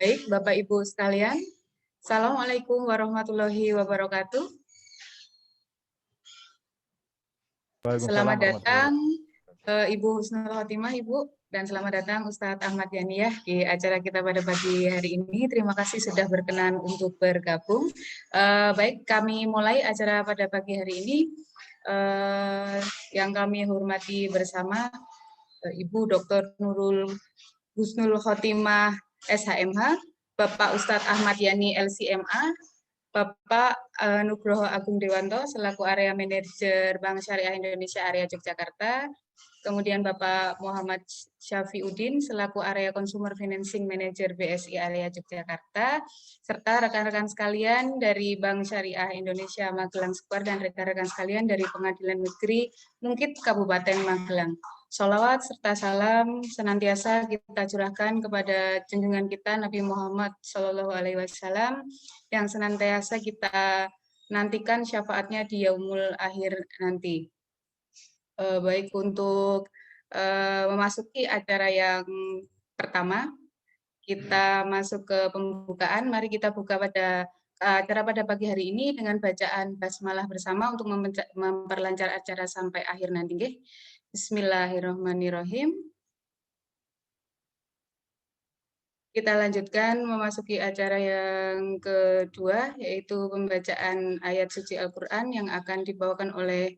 Baik, Bapak Ibu sekalian, Assalamualaikum warahmatullahi wabarakatuh. Waalaikumsalam Selamat warahmatullahi datang Ibu Husnul Khotimah, Ibu, dan selamat datang Ustadz Ahmad Yaniyah di acara kita pada pagi hari ini. Terima kasih sudah berkenan untuk bergabung. Baik, kami mulai acara pada pagi hari ini. Yang kami hormati bersama Ibu Dr. Nurul Husnul Khotimah SHMH, Bapak Ustadz Ahmad Yani LCMA, Bapak Nugroho Agung Dewanto selaku Area Manajer Bank Syariah Indonesia Area Yogyakarta, kemudian Bapak Muhammad Syafiuddin selaku Area Consumer Financing Manager BSI Area Yogyakarta, serta rekan-rekan sekalian dari Bank Syariah Indonesia Magelang Square dan rekan-rekan sekalian dari Pengadilan Negeri Mungkit Kabupaten Magelang. Sholawat serta salam senantiasa kita curahkan kepada junjungan kita Nabi Muhammad SAW yang senantiasa kita nantikan syafaatnya di yaumul akhir nanti. Baik, untuk memasuki acara yang pertama, kita masuk ke pembukaan. Mari kita buka pada acara pada pagi hari ini dengan bacaan basmalah bersama untuk memperlancar acara sampai akhir nanti. Bismillahirrahmanirrahim. Kita lanjutkan memasuki acara yang kedua, yaitu pembacaan ayat suci Al-Quran yang akan dibawakan oleh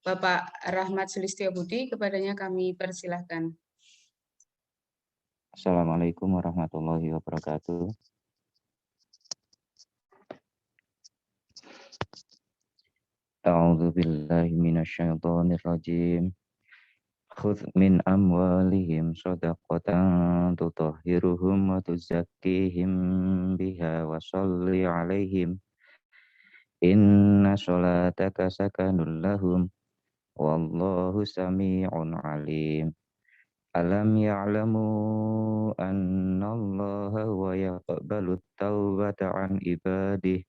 Bapak Rahmat Sulistyo Budi. Kepadanya kami persilahkan. Assalamualaikum warahmatullahi wabarakatuh. A'udzu billahi minasyaitonir rajim. Khudz min amwalihim shadaqatan tutahhiruhum wa tuzakkihim biha wa sholli 'alaihim. Inna sholataka sakanul lahum wallahu samii'un 'alim. Alam ya'lamu annallaha wa yaqbalut taubata an ibadihi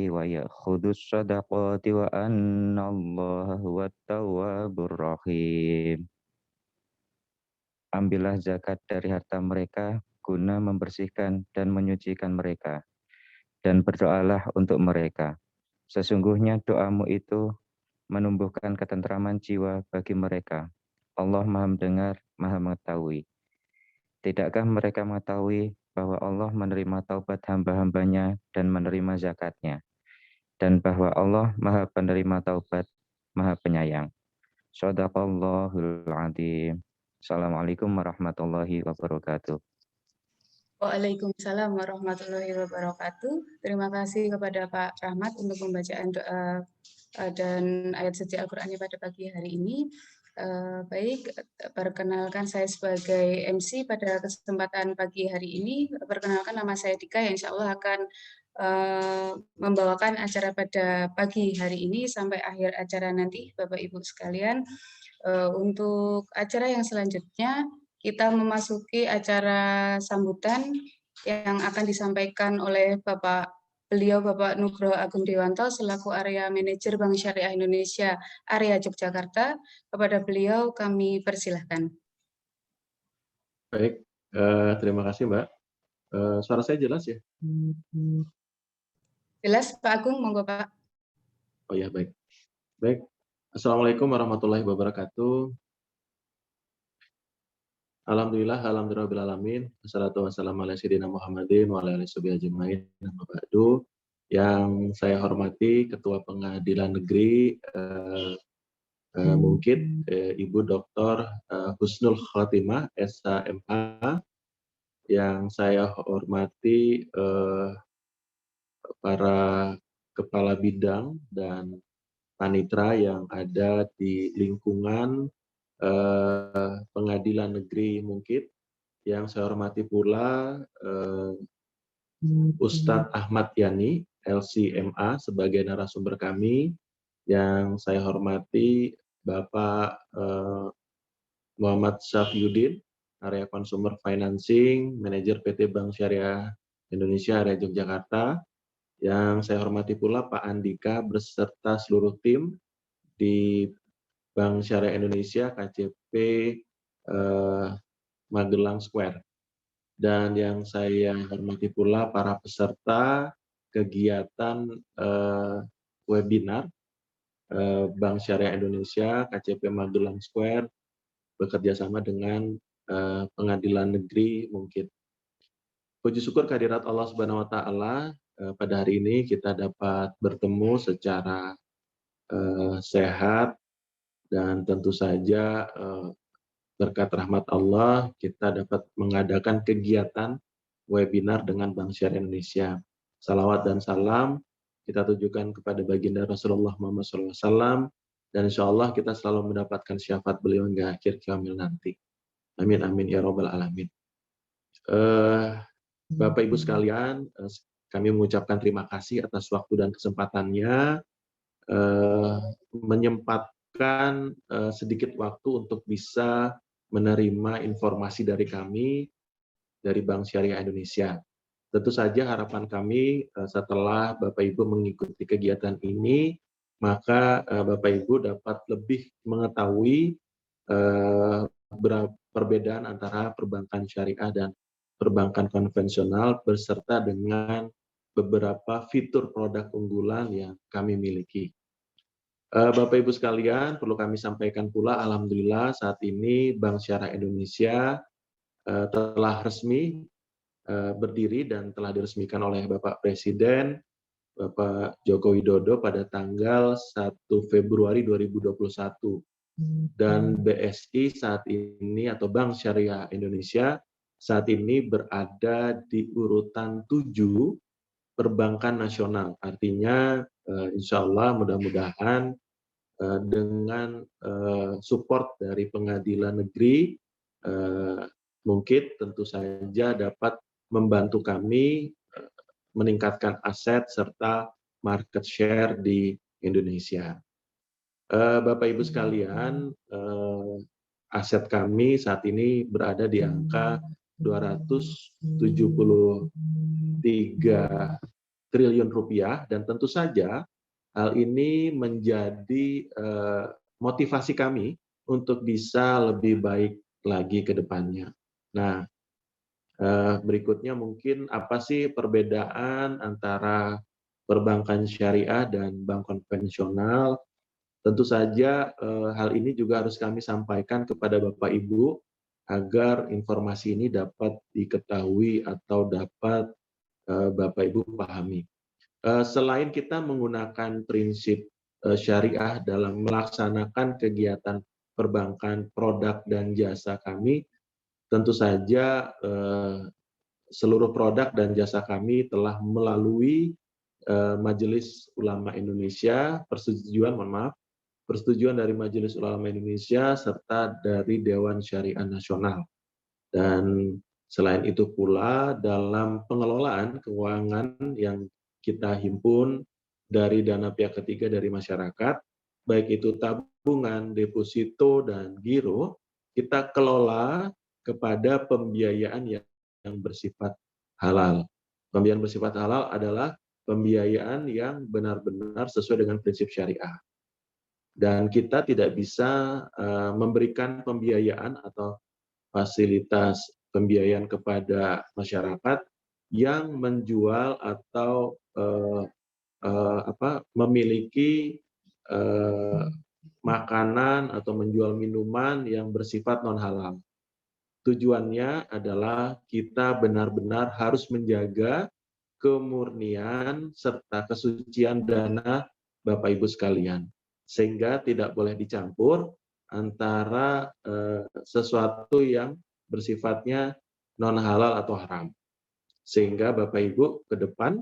wa ya'khudus shadaqati wa annallaha huwat tawwabur rahim. Ambillah zakat dari harta mereka guna membersihkan dan menyucikan mereka, dan berdoalah untuk mereka. Sesungguhnya doamu itu menumbuhkan ketentraman jiwa bagi mereka. Allah Maha Mendengar, Maha Mengetahui. Tidakkah mereka mengetahui bahwa Allah menerima taubat hamba-hambanya dan menerima zakatnya, dan bahwa Allah Maha Penerima Taubat, Maha Penyayang. Shadaqallahul Adzim. Assalamualaikum warahmatullahi wabarakatuh. Waalaikumsalam warahmatullahi wabarakatuh. Terima kasih kepada Pak Rahmat untuk pembacaan doa dan ayat suci Al-Qur'annya pada pagi hari ini. Baik, perkenalkan saya sebagai MC pada kesempatan pagi hari ini. Perkenalkan, nama saya Dika yang insya Allah akan membawakan acara pada pagi hari ini sampai akhir acara nanti, Bapak Ibu sekalian. Untuk acara yang selanjutnya, kita memasuki acara sambutan yang akan disampaikan oleh Bapak Nugroho Agung Dewanto selaku Area Manajer Bank Syariah Indonesia Area Yogyakarta. Kepada beliau kami persilahkan. Baik, terima kasih Mbak. Suara saya jelas ya? Jelas Pak Agung, monggo Pak. Oh ya, baik. Baik, Assalamualaikum warahmatullahi wabarakatuh. Alhamdulillahirrahmanirrahim. Wassalatu wassalamu ala sayyidina Muhammadin wa ala alihi ajmain. Amma ba'du. Yang saya hormati Ketua Pengadilan Negeri mungkin Ibu Dr. Husnul Khotimah SHMH, yang saya hormati para kepala bidang dan panitra yang ada di lingkungan Pengadilan Negeri Mungkit, yang saya hormati pula Ustadz Ahmad Yani LCMA sebagai narasumber kami, yang saya hormati Bapak Muhammad Syafiuddin, Area Consumer Financing Manager PT Bank Syariah Indonesia Area Yogyakarta, yang saya hormati pula Pak Andika beserta seluruh tim di Bank Syariah Indonesia KCP Magelang Square. Dan yang saya hormati pula para peserta kegiatan webinar Bank Syariah Indonesia KCP Magelang Square bekerja sama dengan Pengadilan Negeri Mungkin. Puji syukur kehadirat Allah Subhanahu wa taala, pada hari ini kita dapat bertemu secara sehat, dan tentu saja berkat rahmat Allah kita dapat mengadakan kegiatan webinar dengan Bank Syariah Indonesia. Salawat dan salam kita tujukan kepada baginda Rasulullah Muhammad SAW, dan insya Allah kita selalu mendapatkan syafaat beliau hingga akhir kiamil nanti. Amin amin ya robbal alamin. Bapak Ibu sekalian, kami mengucapkan terima kasih atas waktu dan kesempatannya menyempatkan sedikit waktu untuk bisa menerima informasi dari kami dari Bank Syariah Indonesia. Tentu saja harapan kami setelah Bapak Ibu mengikuti kegiatan ini, maka Bapak Ibu dapat lebih mengetahui perbedaan antara perbankan syariah dan perbankan konvensional beserta dengan beberapa fitur produk unggulan yang kami miliki. Bapak Ibu sekalian, perlu kami sampaikan pula, alhamdulillah saat ini Bank Syariah Indonesia telah resmi berdiri dan telah diresmikan oleh Bapak Presiden Bapak Joko Widodo pada tanggal 1 Februari 2021. Dan BSI saat ini atau Bank Syariah Indonesia saat ini berada di urutan 7 perbankan nasional. Artinya insya Allah mudah-mudahan dengan support dari Pengadilan Negeri Mungkin tentu saja dapat membantu kami meningkatkan aset serta market share di Indonesia. Bapak Ibu sekalian, aset kami saat ini berada di angka 273 triliun rupiah, dan tentu saja hal ini menjadi motivasi kami untuk bisa lebih baik lagi ke depannya. Nah, berikutnya mungkin apa sih perbedaan antara perbankan syariah dan bank konvensional? Tentu saja hal ini juga harus kami sampaikan kepada Bapak Ibu agar informasi ini dapat diketahui atau dapat Bapak Ibu pahami. Selain kita menggunakan prinsip syariah dalam melaksanakan kegiatan perbankan, produk dan jasa kami, tentu saja seluruh produk dan jasa kami telah melalui Majelis Ulama Indonesia, persetujuan dari Majelis Ulama Indonesia serta dari Dewan Syariah Nasional. Dan selain itu pula dalam pengelolaan keuangan yang kita himpun dari dana pihak ketiga dari masyarakat, baik itu tabungan, deposito, dan giro, kita kelola kepada pembiayaan yang bersifat halal. Pembiayaan bersifat halal adalah pembiayaan yang benar-benar sesuai dengan prinsip syariah. Dan kita tidak bisa memberikan pembiayaan atau fasilitas pembiayaan kepada masyarakat yang menjual atau memiliki makanan atau menjual minuman yang bersifat non halal. Tujuannya adalah kita benar-benar harus menjaga kemurnian serta kesucian dana Bapak Ibu sekalian, sehingga tidak boleh dicampur antara sesuatu yang bersifatnya non halal atau haram, sehingga Bapak Ibu ke depan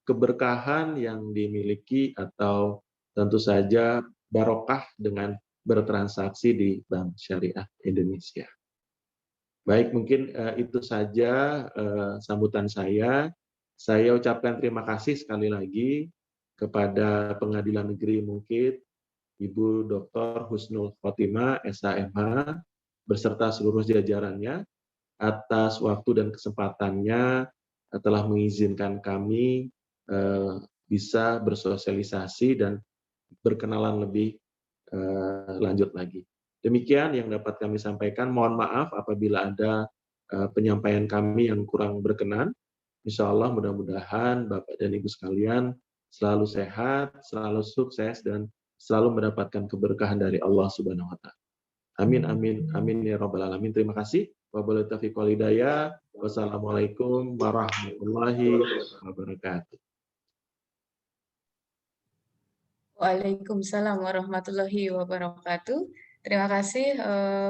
keberkahan yang dimiliki atau tentu saja barokah dengan bertransaksi di Bank Syariah Indonesia. Baik, mungkin itu saja sambutan saya. Saya ucapkan terima kasih sekali lagi kepada Pengadilan Negeri Mungkin, Ibu Dr. Husnul Khotimah, SHMH, beserta seluruh jajarannya atas waktu dan kesempatannya telah mengizinkan kami bisa bersosialisasi dan berkenalan lebih lanjut lagi. Demikian yang dapat kami sampaikan. Mohon maaf apabila ada penyampaian kami yang kurang berkenan. Insya Allah mudah-mudahan Bapak dan Ibu sekalian selalu sehat, selalu sukses, dan selalu mendapatkan keberkahan dari Allah Subhanahu wa Ta'ala. Amin, amin, amin ya Rabbal Alamin. Terima kasih. Wabillahi taufiq wal hidayah. Wassalamualaikum warahmatullahi wabarakatuh. Waalaikumsalam warahmatullahi wabarakatuh. Terima kasih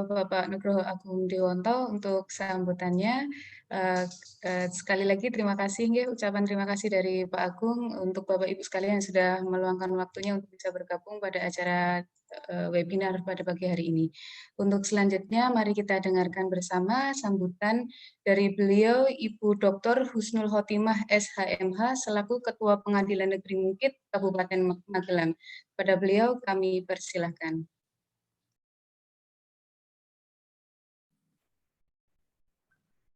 Bapak Nugroho Agung Dewonto untuk sambutannya. Sekali lagi terima kasih, ucapan terima kasih dari Pak Agung untuk Bapak Ibu sekalian yang sudah meluangkan waktunya untuk bisa bergabung pada acara webinar pada pagi hari ini. Untuk selanjutnya, mari kita dengarkan bersama sambutan dari beliau Ibu Dr. Husnul Khotimah SHMH selaku Ketua Pengadilan Negeri Mungkit Kabupaten Magelang. Pada beliau kami persilahkan.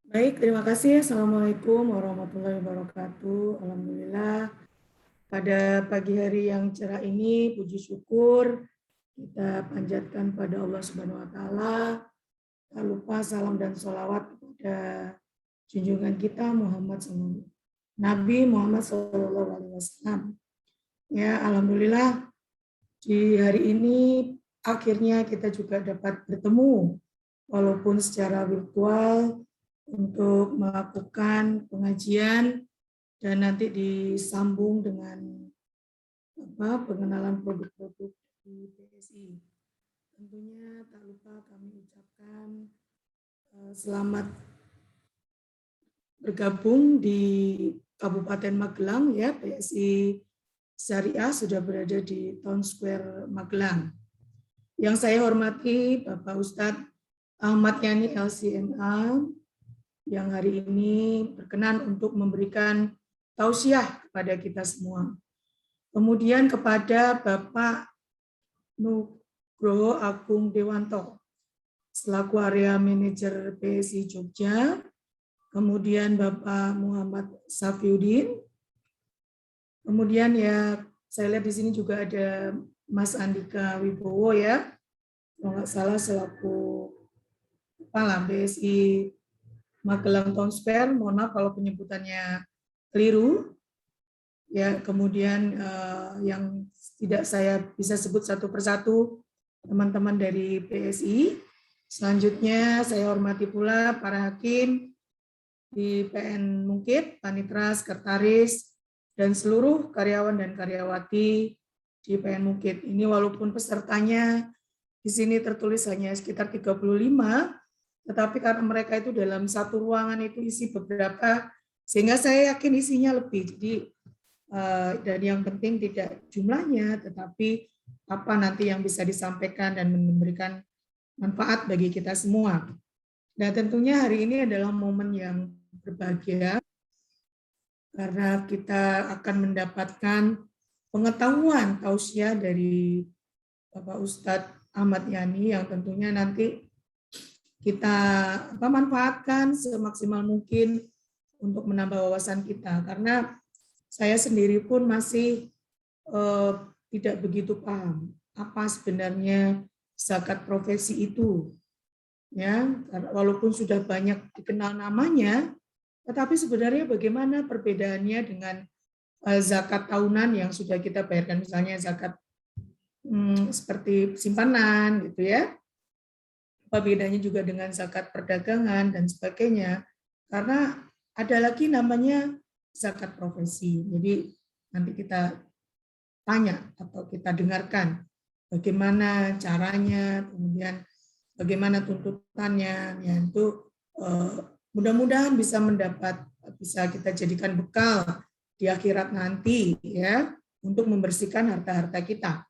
Baik, terima kasih. Assalamualaikum warahmatullahi wabarakatuh. Alhamdulillah, pada pagi hari yang cerah ini, puji syukur kita panjatkan pada Allah Subhanahu wa Ta'ala. Tak lupa salam dan sholawat kepada junjungan kita Nabi Muhammad SAW. Ya, alhamdulillah di hari ini akhirnya kita juga dapat bertemu walaupun secara virtual untuk melakukan pengajian dan nanti disambung dengan pengenalan produk-produk di PSI. Tentunya tak lupa kami ucapkan selamat bergabung di Kabupaten Magelang, ya, PSI Syariah sudah berada di Town Square Magelang. Yang saya hormati Bapak Ustadz Ahmad Yani LCMA yang hari ini berkenan untuk memberikan tausiah kepada kita semua. Kemudian kepada Bapak Nugroho Agung Dewonto selaku area manajer PSI Jogja, kemudian Bapak Muhammad Safiuddin, kemudian ya saya lihat di sini juga ada Mas Andika Wibowo, ya, kalau nggak salah selaku kepala PSI Magelang Town Square, mohon maaf kalau penyebutannya keliru. Ya, kemudian yang tidak saya bisa sebut satu persatu teman-teman dari PSI. Selanjutnya saya hormati pula para hakim di PN Mungkit, Panitra, Sekretaris, dan seluruh karyawan dan karyawati di PN Mungkit. Ini walaupun pesertanya di sini tertulis hanya sekitar 35, tetapi karena mereka itu dalam satu ruangan itu isi beberapa, sehingga saya yakin isinya lebih. Jadi dan yang penting tidak jumlahnya, tetapi apa nanti yang bisa disampaikan dan memberikan manfaat bagi kita semua. Dan tentunya hari ini adalah momen yang berbahagia karena kita akan mendapatkan pengetahuan tausiah dari Bapak Ustadz Ahmad Yani yang tentunya nanti kita manfaatkan semaksimal mungkin untuk menambah wawasan kita, karena saya sendiri pun masih tidak begitu paham apa sebenarnya zakat profesi itu, ya, walaupun sudah banyak dikenal namanya, tetapi sebenarnya bagaimana perbedaannya dengan zakat tahunan yang sudah kita bayarkan, misalnya zakat seperti simpanan gitu, ya. Apa bedanya juga dengan zakat perdagangan dan sebagainya, karena ada lagi namanya zakat profesi. Jadi nanti kita tanya atau kita dengarkan bagaimana caranya, kemudian bagaimana tuntutannya, ya, itu mudah-mudahan bisa kita jadikan bekal di akhirat nanti, ya, untuk membersihkan harta-harta kita.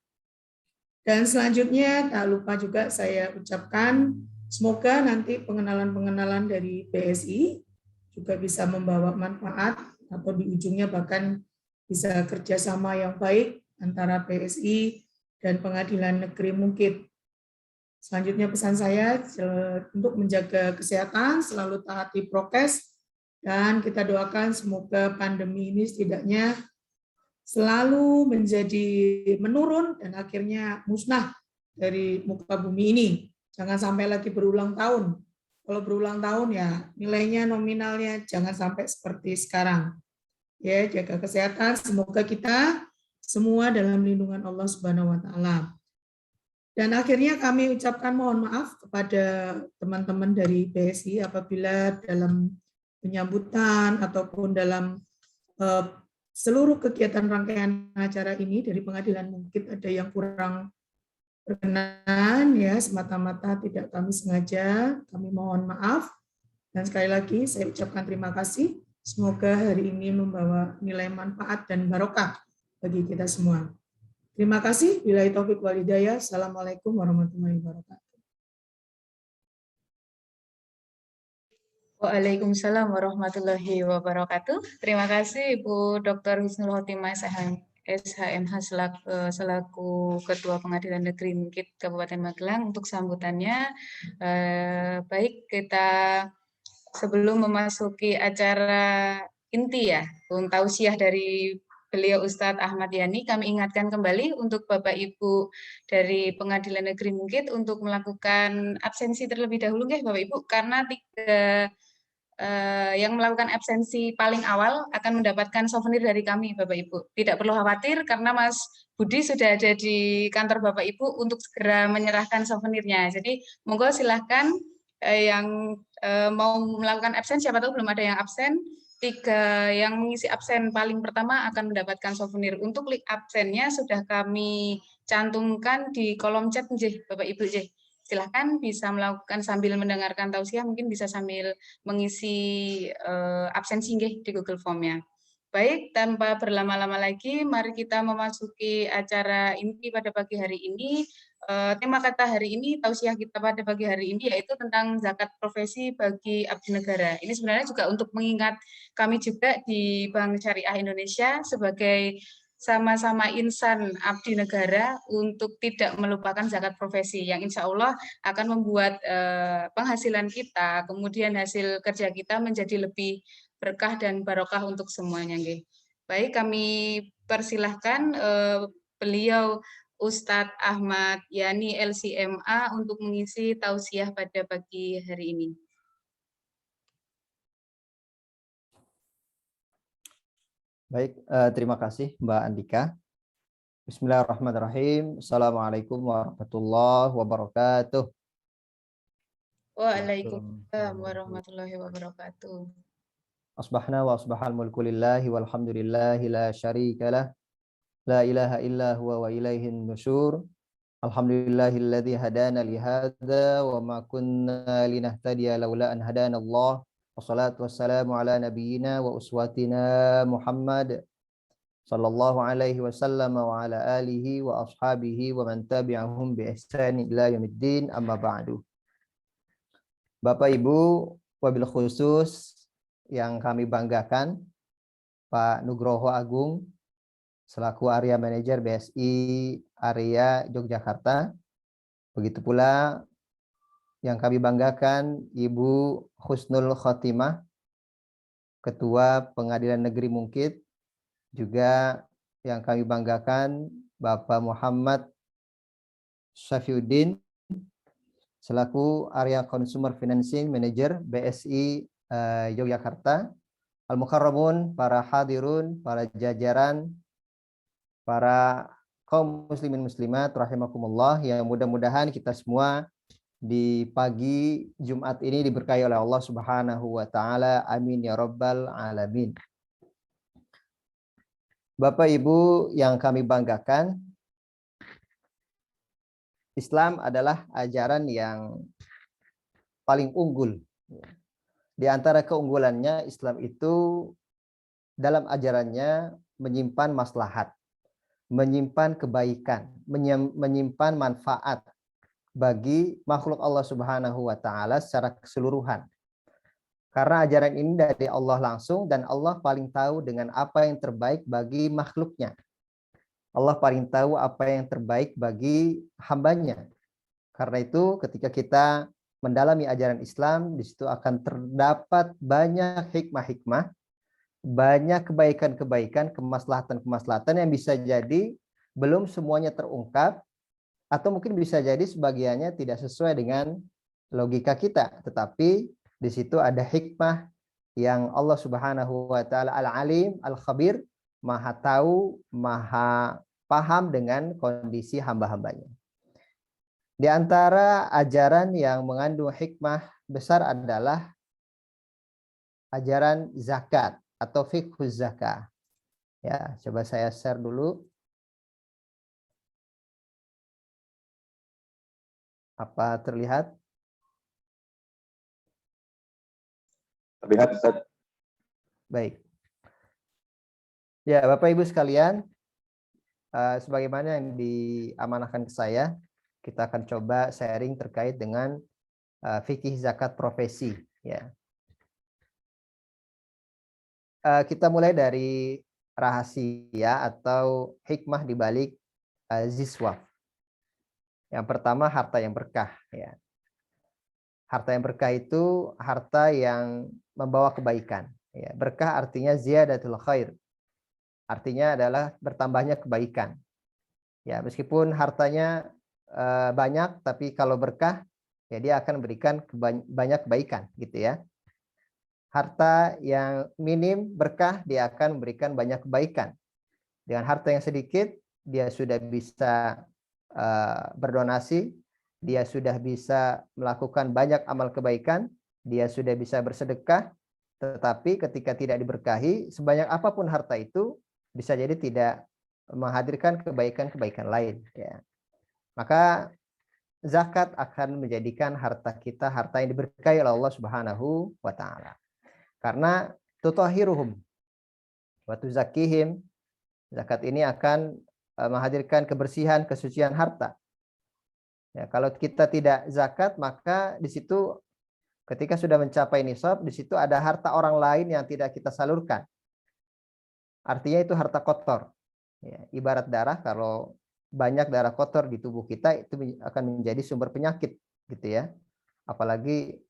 Dan selanjutnya tak lupa juga saya ucapkan semoga nanti pengenalan-pengenalan dari PSI juga bisa membawa manfaat atau di ujungnya bahkan bisa kerjasama yang baik antara PSI dan Pengadilan Negeri Mungkit. Selanjutnya pesan saya untuk menjaga kesehatan, selalu taati prokes, dan kita doakan semoga pandemi ini setidaknya selalu menjadi menurun dan akhirnya musnah dari muka bumi ini. Jangan sampai lagi berulang tahun. Kalau berulang tahun ya nilainya nominalnya jangan sampai seperti sekarang. Ya, jaga kesehatan. Semoga kita semua dalam lindungan Allah Subhanahu wa taala. Dan akhirnya kami ucapkan mohon maaf kepada teman-teman dari BSI apabila dalam penyambutan ataupun dalam seluruh kegiatan rangkaian acara ini dari pengadilan mungkin ada yang kurang berkenan, ya, semata-mata tidak kami sengaja, kami mohon maaf. Dan sekali lagi saya ucapkan terima kasih. Semoga hari ini membawa nilai manfaat dan barokah bagi kita semua. Terima kasih. Billahi taufik wal hidayah. Assalamualaikum warahmatullahi wabarakatuh. Waalaikumsalam warahmatullahi wabarakatuh. Terima kasih Ibu Dr. Husnul Khotimah SHMH selaku Ketua Pengadilan Negeri Mungkit Kabupaten Magelang untuk sambutannya. Baik, kita sebelum memasuki acara inti ya, untuk tausiah dari beliau Ustadz Ahmad Yani, kami ingatkan kembali untuk Bapak Ibu dari Pengadilan Negeri Mungkit untuk melakukan absensi terlebih dahulu, ya Bapak Ibu, karena yang melakukan absensi paling awal akan mendapatkan souvenir dari kami, Bapak Ibu. Tidak perlu khawatir karena Mas Budi sudah ada di kantor Bapak Ibu untuk segera menyerahkan souvenirnya. Jadi monggo silahkan yang mau melakukan absen, siapa tahu belum ada yang absen. 3 yang mengisi absen paling pertama akan mendapatkan souvenir. Untuk link absennya sudah kami cantumkan di kolom chat, Bapak Ibu. Silahkan bisa melakukan sambil mendengarkan tausiah, mungkin bisa sambil mengisi absensi di Google Form-nya. Baik, tanpa berlama-lama lagi, mari kita memasuki acara inti pada pagi hari ini. Tema kata hari ini, tausiah kita pada pagi hari ini, yaitu tentang zakat profesi bagi abdi negara. Ini sebenarnya juga untuk mengingat kami juga di Bank Syariah Indonesia sebagai sama-sama insan abdi negara untuk tidak melupakan zakat profesi yang insya Allah akan membuat penghasilan kita, kemudian hasil kerja kita menjadi lebih berkah dan barokah untuk semuanya. Baik, kami persilahkan beliau Ustadz Ahmad Yani LCMA untuk mengisi tausiah pada pagi hari ini. Baik, terima kasih Mbak Andika. Bismillahirrahmanirrahim. Assalamualaikum warahmatullahi wabarakatuh. Waalaikumsalam warahmatullahi wabarakatuh. Asbahna wa asbahal mulku lillahi walhamdulillahi la syarika lah. La ilaha illa huwa wa ilaihin nusyur. Alhamdulillahilladzi hadana li hadza wa ma kunna linahtadiya laula an hadana Allah. Wassalatu wassalamu ala nabiyyina wa uswatina Muhammad sallallahu alaihi wasallam wa ala alihi wa ashabihi wa man tabi'ahum bi ihsan ila yaumiddin, amma ba'du. Bapak Ibu, wabil khusus yang kami banggakan, Pak Nugroho Agung selaku Area Manager BSI Area Yogyakarta. Begitu pula yang kami banggakan Ibu Husnul Khotimah, Ketua Pengadilan Negeri Mungkit. Juga yang kami banggakan Bapak Muhammad Syafiuddin selaku Area Consumer Financing Manager BSI Yogyakarta. Al-Mukarramun, para hadirun, para jajaran, para kaum muslimin muslimat rahimakumullah, yang mudah-mudahan kita semua di pagi Jumat ini diberkahi oleh Allah Subhanahu wa taala. Amin ya rabbal alamin. Bapak Ibu yang kami banggakan, Islam adalah ajaran yang paling unggul. Di antara keunggulannya, Islam itu dalam ajarannya menyimpan maslahat, menyimpan kebaikan, menyimpan manfaat bagi makhluk Allah Subhanahu wa taala secara keseluruhan. Karena ajaran ini dari Allah langsung, dan Allah paling tahu dengan apa yang terbaik bagi makhluknya. Allah paling tahu apa yang terbaik bagi hambanya. Karena itu ketika kita mendalami ajaran Islam, di situ akan terdapat banyak hikmah-hikmah, banyak kebaikan-kebaikan, kemaslahatan-kemaslahatan yang bisa jadi belum semuanya terungkap atau mungkin bisa jadi sebagiannya tidak sesuai dengan logika kita, tetapi di situ ada hikmah yang Allah Subhanahu wa taala Al-Alim, Al-Khabir, Maha tahu, Maha paham dengan kondisi hamba-hambanya. Di antara ajaran yang mengandung hikmah besar adalah ajaran zakat atau fiqhuz zakah. Ya, coba saya share dulu. Apa terlihat? Terlihat, Ustaz. Baik. Ya, Bapak Ibu sekalian, sebagaimana yang diamanahkan ke saya, kita akan coba sharing terkait dengan fikih zakat profesi. Ya. Kita mulai dari rahasia atau hikmah di balik ziswaf. Yang pertama, harta yang berkah. Ya. Harta yang berkah itu harta yang membawa kebaikan. Ya. Berkah artinya ziyadatul khair. Artinya adalah bertambahnya kebaikan. Ya, meskipun hartanya banyak, tapi kalau berkah, ya dia akan memberikan banyak kebaikan, gitu ya. Harta yang minim berkah, dia akan memberikan banyak kebaikan. Dengan harta yang sedikit, dia sudah bisa berdonasi, dia sudah bisa melakukan banyak amal kebaikan, dia sudah bisa bersedekah, tetapi ketika tidak diberkahi, sebanyak apapun harta itu, bisa jadi tidak menghadirkan kebaikan-kebaikan lain. Ya. Maka zakat akan menjadikan harta kita harta yang diberkahi oleh Allah Subhanahu wa taala. Karena tutahhiruhum wa tuzakkihim, zakat ini akan menghadirkan kebersihan, kesucian harta. Ya, kalau kita tidak zakat, maka di situ ketika sudah mencapai nisab, di situ ada harta orang lain yang tidak kita salurkan. Artinya itu harta kotor. Ya, ibarat darah, kalau banyak darah kotor di tubuh kita, itu akan menjadi sumber penyakit, gitu ya. Apalagi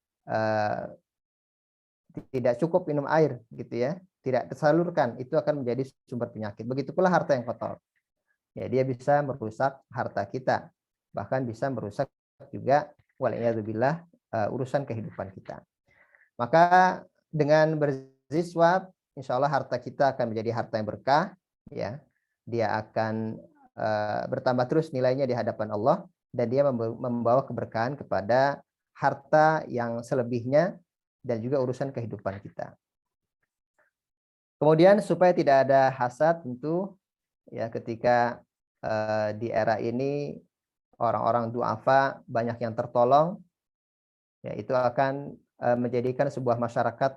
tidak cukup minum air, gitu ya, tidak tersalurkan, itu akan menjadi sumber penyakit. Begitu pula harta yang kotor. Ya, dia bisa merusak harta kita, bahkan bisa merusak juga waliyadzubillah urusan kehidupan kita. Maka dengan berziswab, insya Allah harta kita akan menjadi harta yang berkah, ya. Dia akan bertambah terus nilainya di hadapan Allah, dan dia membawa keberkahan kepada harta yang selebihnya dan juga urusan kehidupan kita. Kemudian supaya tidak ada hasad, tentu ya ketika di era ini orang-orang du'afa banyak yang tertolong, ya itu akan menjadikan sebuah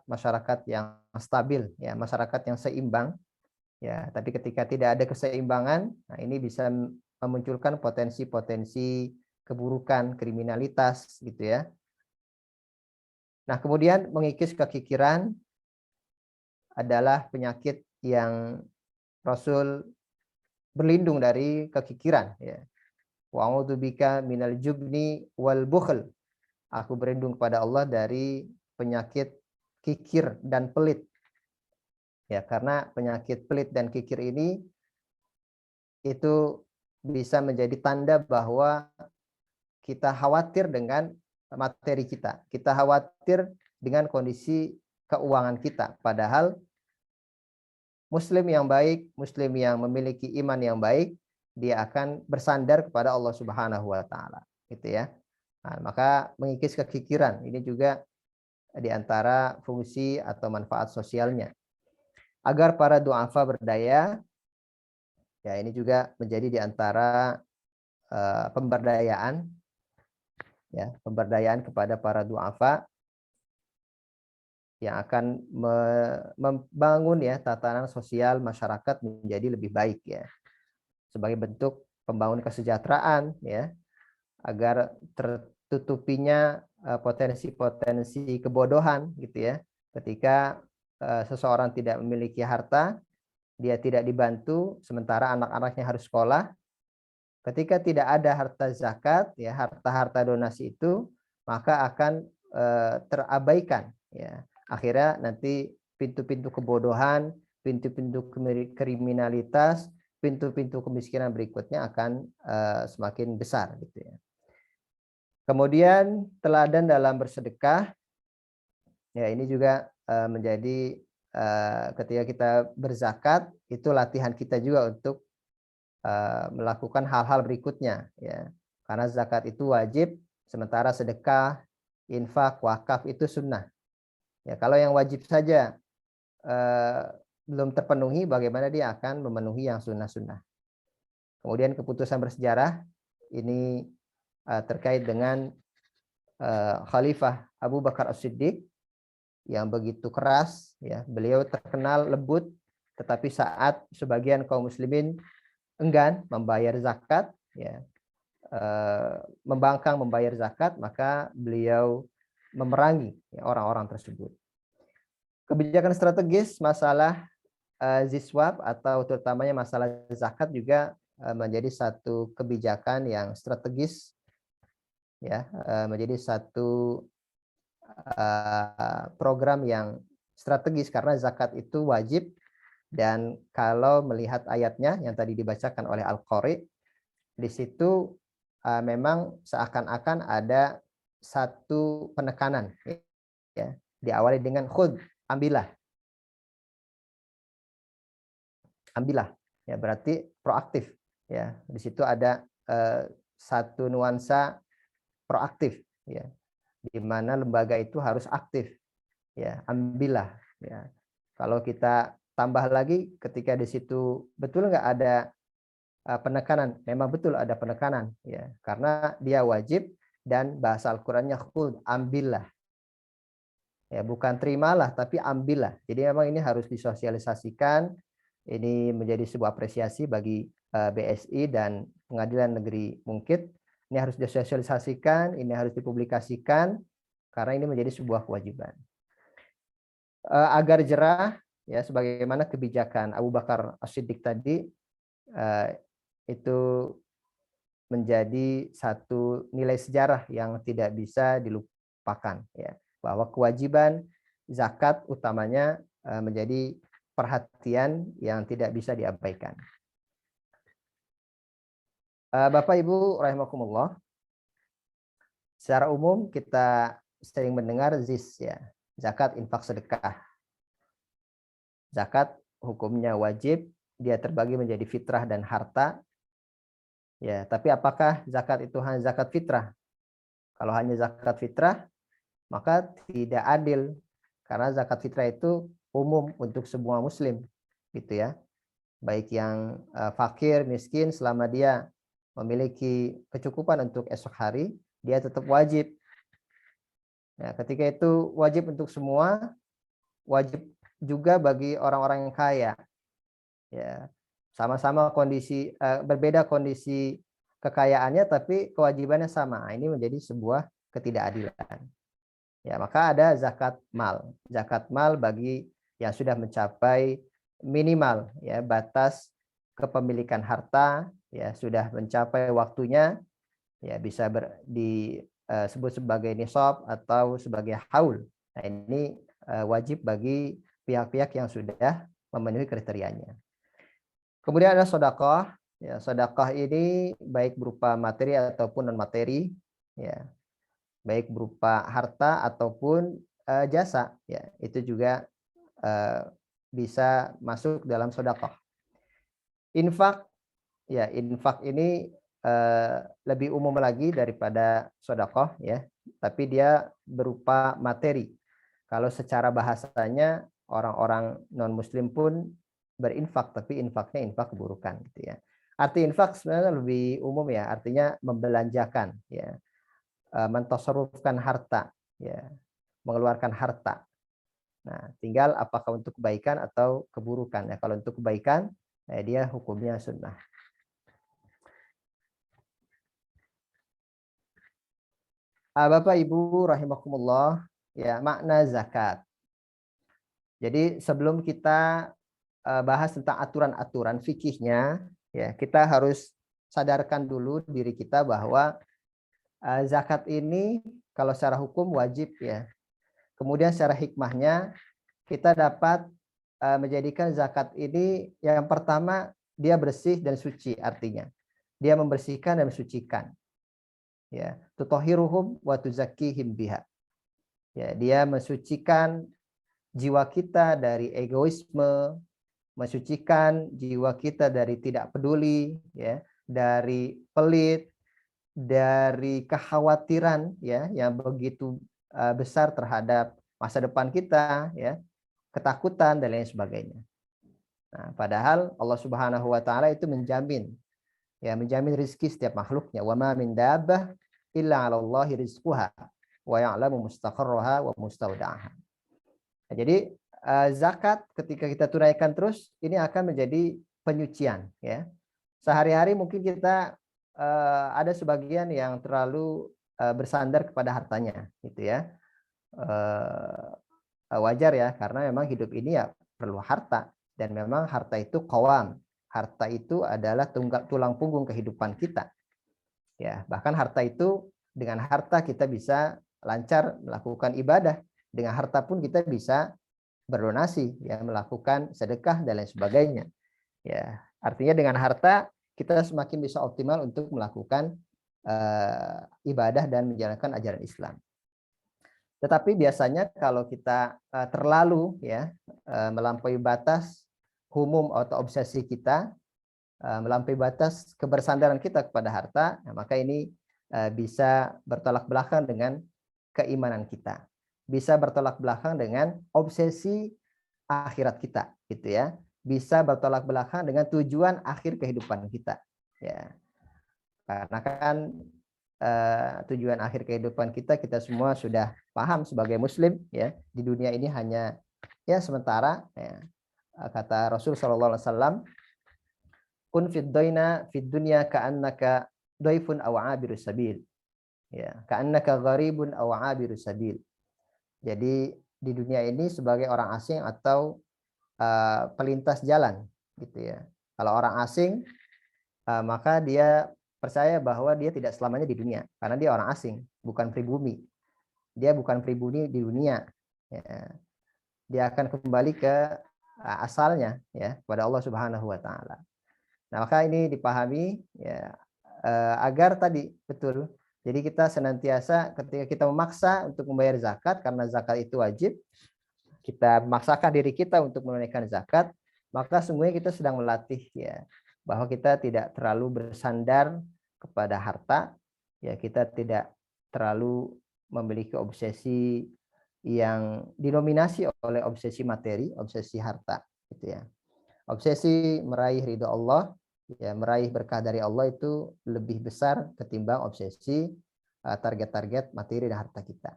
masyarakat yang stabil, ya masyarakat yang seimbang, ya. Tapi ketika tidak ada keseimbangan, nah ini bisa memunculkan potensi-potensi keburukan, kriminalitas, gitu ya. Nah, kemudian mengikis kekikiran adalah penyakit yang Rasul berlindung dari kekikiran, ya. Wa'udzubika minal jubni wal bukhl. Aku berlindung kepada Allah dari penyakit kikir dan pelit. Ya, karena penyakit pelit dan kikir ini itu bisa menjadi tanda bahwa kita khawatir dengan materi kita. Kita khawatir dengan kondisi keuangan kita. Padahal Muslim yang baik, Muslim yang memiliki iman yang baik, dia akan bersandar kepada Allah Subhanahu wa taala, gitu ya. Nah, maka mengikis kekikiran ini juga di antara fungsi atau manfaat sosialnya. Agar para du'afa berdaya, ya ini juga menjadi di antara pemberdayaan, ya, pemberdayaan kepada para du'afa yang akan membangun ya tatanan sosial masyarakat menjadi lebih baik, ya, sebagai bentuk pembangunan kesejahteraan, ya, agar tertutupinya potensi-potensi kebodohan, gitu ya. Ketika seseorang tidak memiliki harta, dia tidak dibantu, sementara anak-anaknya harus sekolah. Ketika tidak ada harta zakat, ya harta-harta donasi itu, maka akan terabaikan, ya. Akhirnya nanti pintu-pintu kebodohan, pintu-pintu kriminalitas pintu-pintu kemiskinan berikutnya akan semakin besar gitu ya. Kemudian teladan dalam bersedekah, ya ini juga menjadi ketika kita berzakat itu latihan kita juga untuk melakukan hal-hal berikutnya ya. Karena zakat itu wajib, sementara sedekah, infak, wakaf itu sunnah. Ya, kalau yang wajib saja belum terpenuhi, bagaimana dia akan memenuhi yang sunnah-sunnah. Kemudian keputusan bersejarah ini terkait dengan Khalifah Abu Bakar As-Siddiq yang begitu keras ya. Beliau terkenal lembut, tetapi saat sebagian kaum muslimin enggan membayar zakat ya, membangkang membayar zakat, maka beliau memerangi ya, orang-orang tersebut. Kebijakan strategis masalah ziswab atau terutamanya masalah zakat juga menjadi satu kebijakan yang strategis ya, menjadi satu program yang strategis karena zakat itu wajib, dan kalau melihat ayatnya yang tadi dibacakan oleh Al-Qari, di situ memang seakan-akan ada satu penekanan ya, diawali dengan khud, ambillah ya, berarti proaktif ya. Di situ ada satu nuansa proaktif ya, di mana lembaga itu harus aktif ya, ambillah ya. Kalau kita tambah lagi ketika di situ betul nggak ada penekanan, memang betul ada penekanan ya, karena dia wajib dan bahasa Al-Qur'annya khud, ambillah ya, bukan terimalah tapi ambillah. Jadi memang ini harus disosialisasikan. Ini menjadi sebuah apresiasi bagi BSI dan Pengadilan Negeri Mungkit. Ini harus disosialisasikan, ini harus dipublikasikan karena ini menjadi sebuah kewajiban. Agar jerah ya, sebagaimana kebijakan Abu Bakar As-Siddiq tadi, itu menjadi satu nilai sejarah yang tidak bisa dilupakan ya, bahwa kewajiban zakat utamanya menjadi perhatian yang tidak bisa diabaikan. Bapak Ibu rahimakumullah, secara umum kita sering mendengar ZIS ya, zakat, infak, sedekah. Zakat hukumnya wajib, dia terbagi menjadi fitrah dan harta. Ya, tapi apakah zakat itu hanya zakat fitrah? Kalau hanya zakat fitrah, maka tidak adil, karena zakat fitrah itu umum untuk semua muslim, gitu ya. Baik yang fakir, miskin, selama dia memiliki kecukupan untuk esok hari, dia tetap wajib. Nah, ketika itu wajib untuk semua, wajib juga bagi orang-orang yang kaya. Ya, sama-sama kondisi berbeda kondisi kekayaannya, tapi kewajibannya sama. Ini menjadi sebuah ketidakadilan. Ya, maka ada zakat mal. Zakat mal bagi yang sudah mencapai minimal ya batas kepemilikan harta, ya sudah mencapai waktunya, ya bisa disebut sebagai nisab atau sebagai haul. Nah, ini wajib bagi pihak-pihak yang sudah memenuhi kriterianya. Kemudian ada sedekah. Ya, sedekah ini baik berupa materi ataupun non materi, ya, baik berupa harta ataupun jasa, ya, itu juga bisa masuk dalam sedekah. Infak, ya, infak ini lebih umum lagi daripada sedekah, ya, tapi dia berupa materi. Kalau secara bahasanya orang-orang non Muslim pun berinfak, tapi infaknya infak keburukan, gitu ya. Arti infak sebenarnya lebih umum ya, artinya membelanjakan, ya, mentasarrufkan harta, ya, mengeluarkan harta. Nah, tinggal apakah untuk kebaikan atau keburukan. Ya, kalau untuk kebaikan, dia hukumnya sunnah. Bapak Ibu rahimakumullah, ya, makna zakat. Jadi sebelum kita bahas tentang aturan-aturan fikihnya, ya, kita harus sadarkan dulu diri kita bahwa zakat ini kalau secara hukum wajib, ya. Kemudian secara hikmahnya kita dapat menjadikan zakat ini yang pertama dia bersih dan suci, artinya dia membersihkan dan mensucikan. Ya, tutahhiruhum wa tuzakkihim biha. Ya, dia mensucikan jiwa kita dari egoisme, mensucikan jiwa kita dari tidak peduli, ya, dari pelit, dari kekhawatiran, ya, yang begitu besar terhadap masa depan kita, ya, ketakutan dan lain sebagainya. Nah, padahal Allah Subhanahu wa taala itu menjamin, ya, menjamin rezeki setiap makhluknya. Wa ma min dabbah illa 'alallahi rizquha wa ya'lamu mustaqarraha wa mustaudaha. Nah, jadi zakat ketika kita tunaikan terus ini akan menjadi penyucian, ya. Sehari-hari mungkin kita ada sebagian yang terlalu bersandar kepada hartanya, gitu ya. Wajar ya, karena memang hidup ini ya perlu harta, dan memang harta itu qawam. Harta itu adalah tulang punggung kehidupan kita. Ya, bahkan harta itu, dengan harta kita bisa lancar melakukan ibadah. Dengan harta pun kita bisa berdonasi, ya, melakukan sedekah dan lain sebagainya. Ya, artinya dengan harta kita semakin bisa optimal untuk melakukan ibadah dan menjalankan ajaran Islam. Tetapi biasanya kalau kita terlalu, ya, melampaui batas humum atau obsesi kita, melampaui batas kebersandaran kita kepada harta, nah, maka ini bisa bertolak belakang dengan keimanan kita, bisa bertolak belakang dengan obsesi akhirat kita, gitu ya, bisa bertolak belakang dengan tujuan akhir kehidupan kita, ya, karena kan tujuan akhir kehidupan kita semua sudah paham sebagai Muslim, ya, di dunia ini hanya, ya, sementara, ya. Kata Rasul Shallallahu Alaihi Wasallam, kun fid dunya ka'annaka dhaifun aw 'abirus sabil, ya, ka'annaka gharibun aw 'abirus sabil. Jadi di dunia ini sebagai orang asing atau pelintas jalan, gitu ya. Kalau orang asing maka dia percaya bahwa dia tidak selamanya di dunia, karena dia orang asing, bukan pribumi. Dia bukan pribumi di dunia, ya. Dia akan kembali ke asalnya, ya, kepada Allah Subhanahu wa taala. Nah, maka ini dipahami, ya, agar tadi betul. Jadi kita senantiasa ketika kita memaksa untuk membayar zakat, karena zakat itu wajib, kita memaksakan diri kita untuk menunaikan zakat, maka semuanya kita sedang melatih, ya, bahwa kita tidak terlalu bersandar kepada harta, ya, kita tidak terlalu memiliki obsesi yang dinominasi oleh obsesi materi, obsesi harta, gitu ya. Obsesi meraih ridho Allah, ya, meraih berkah dari Allah itu lebih besar ketimbang obsesi target-target materi dan harta kita.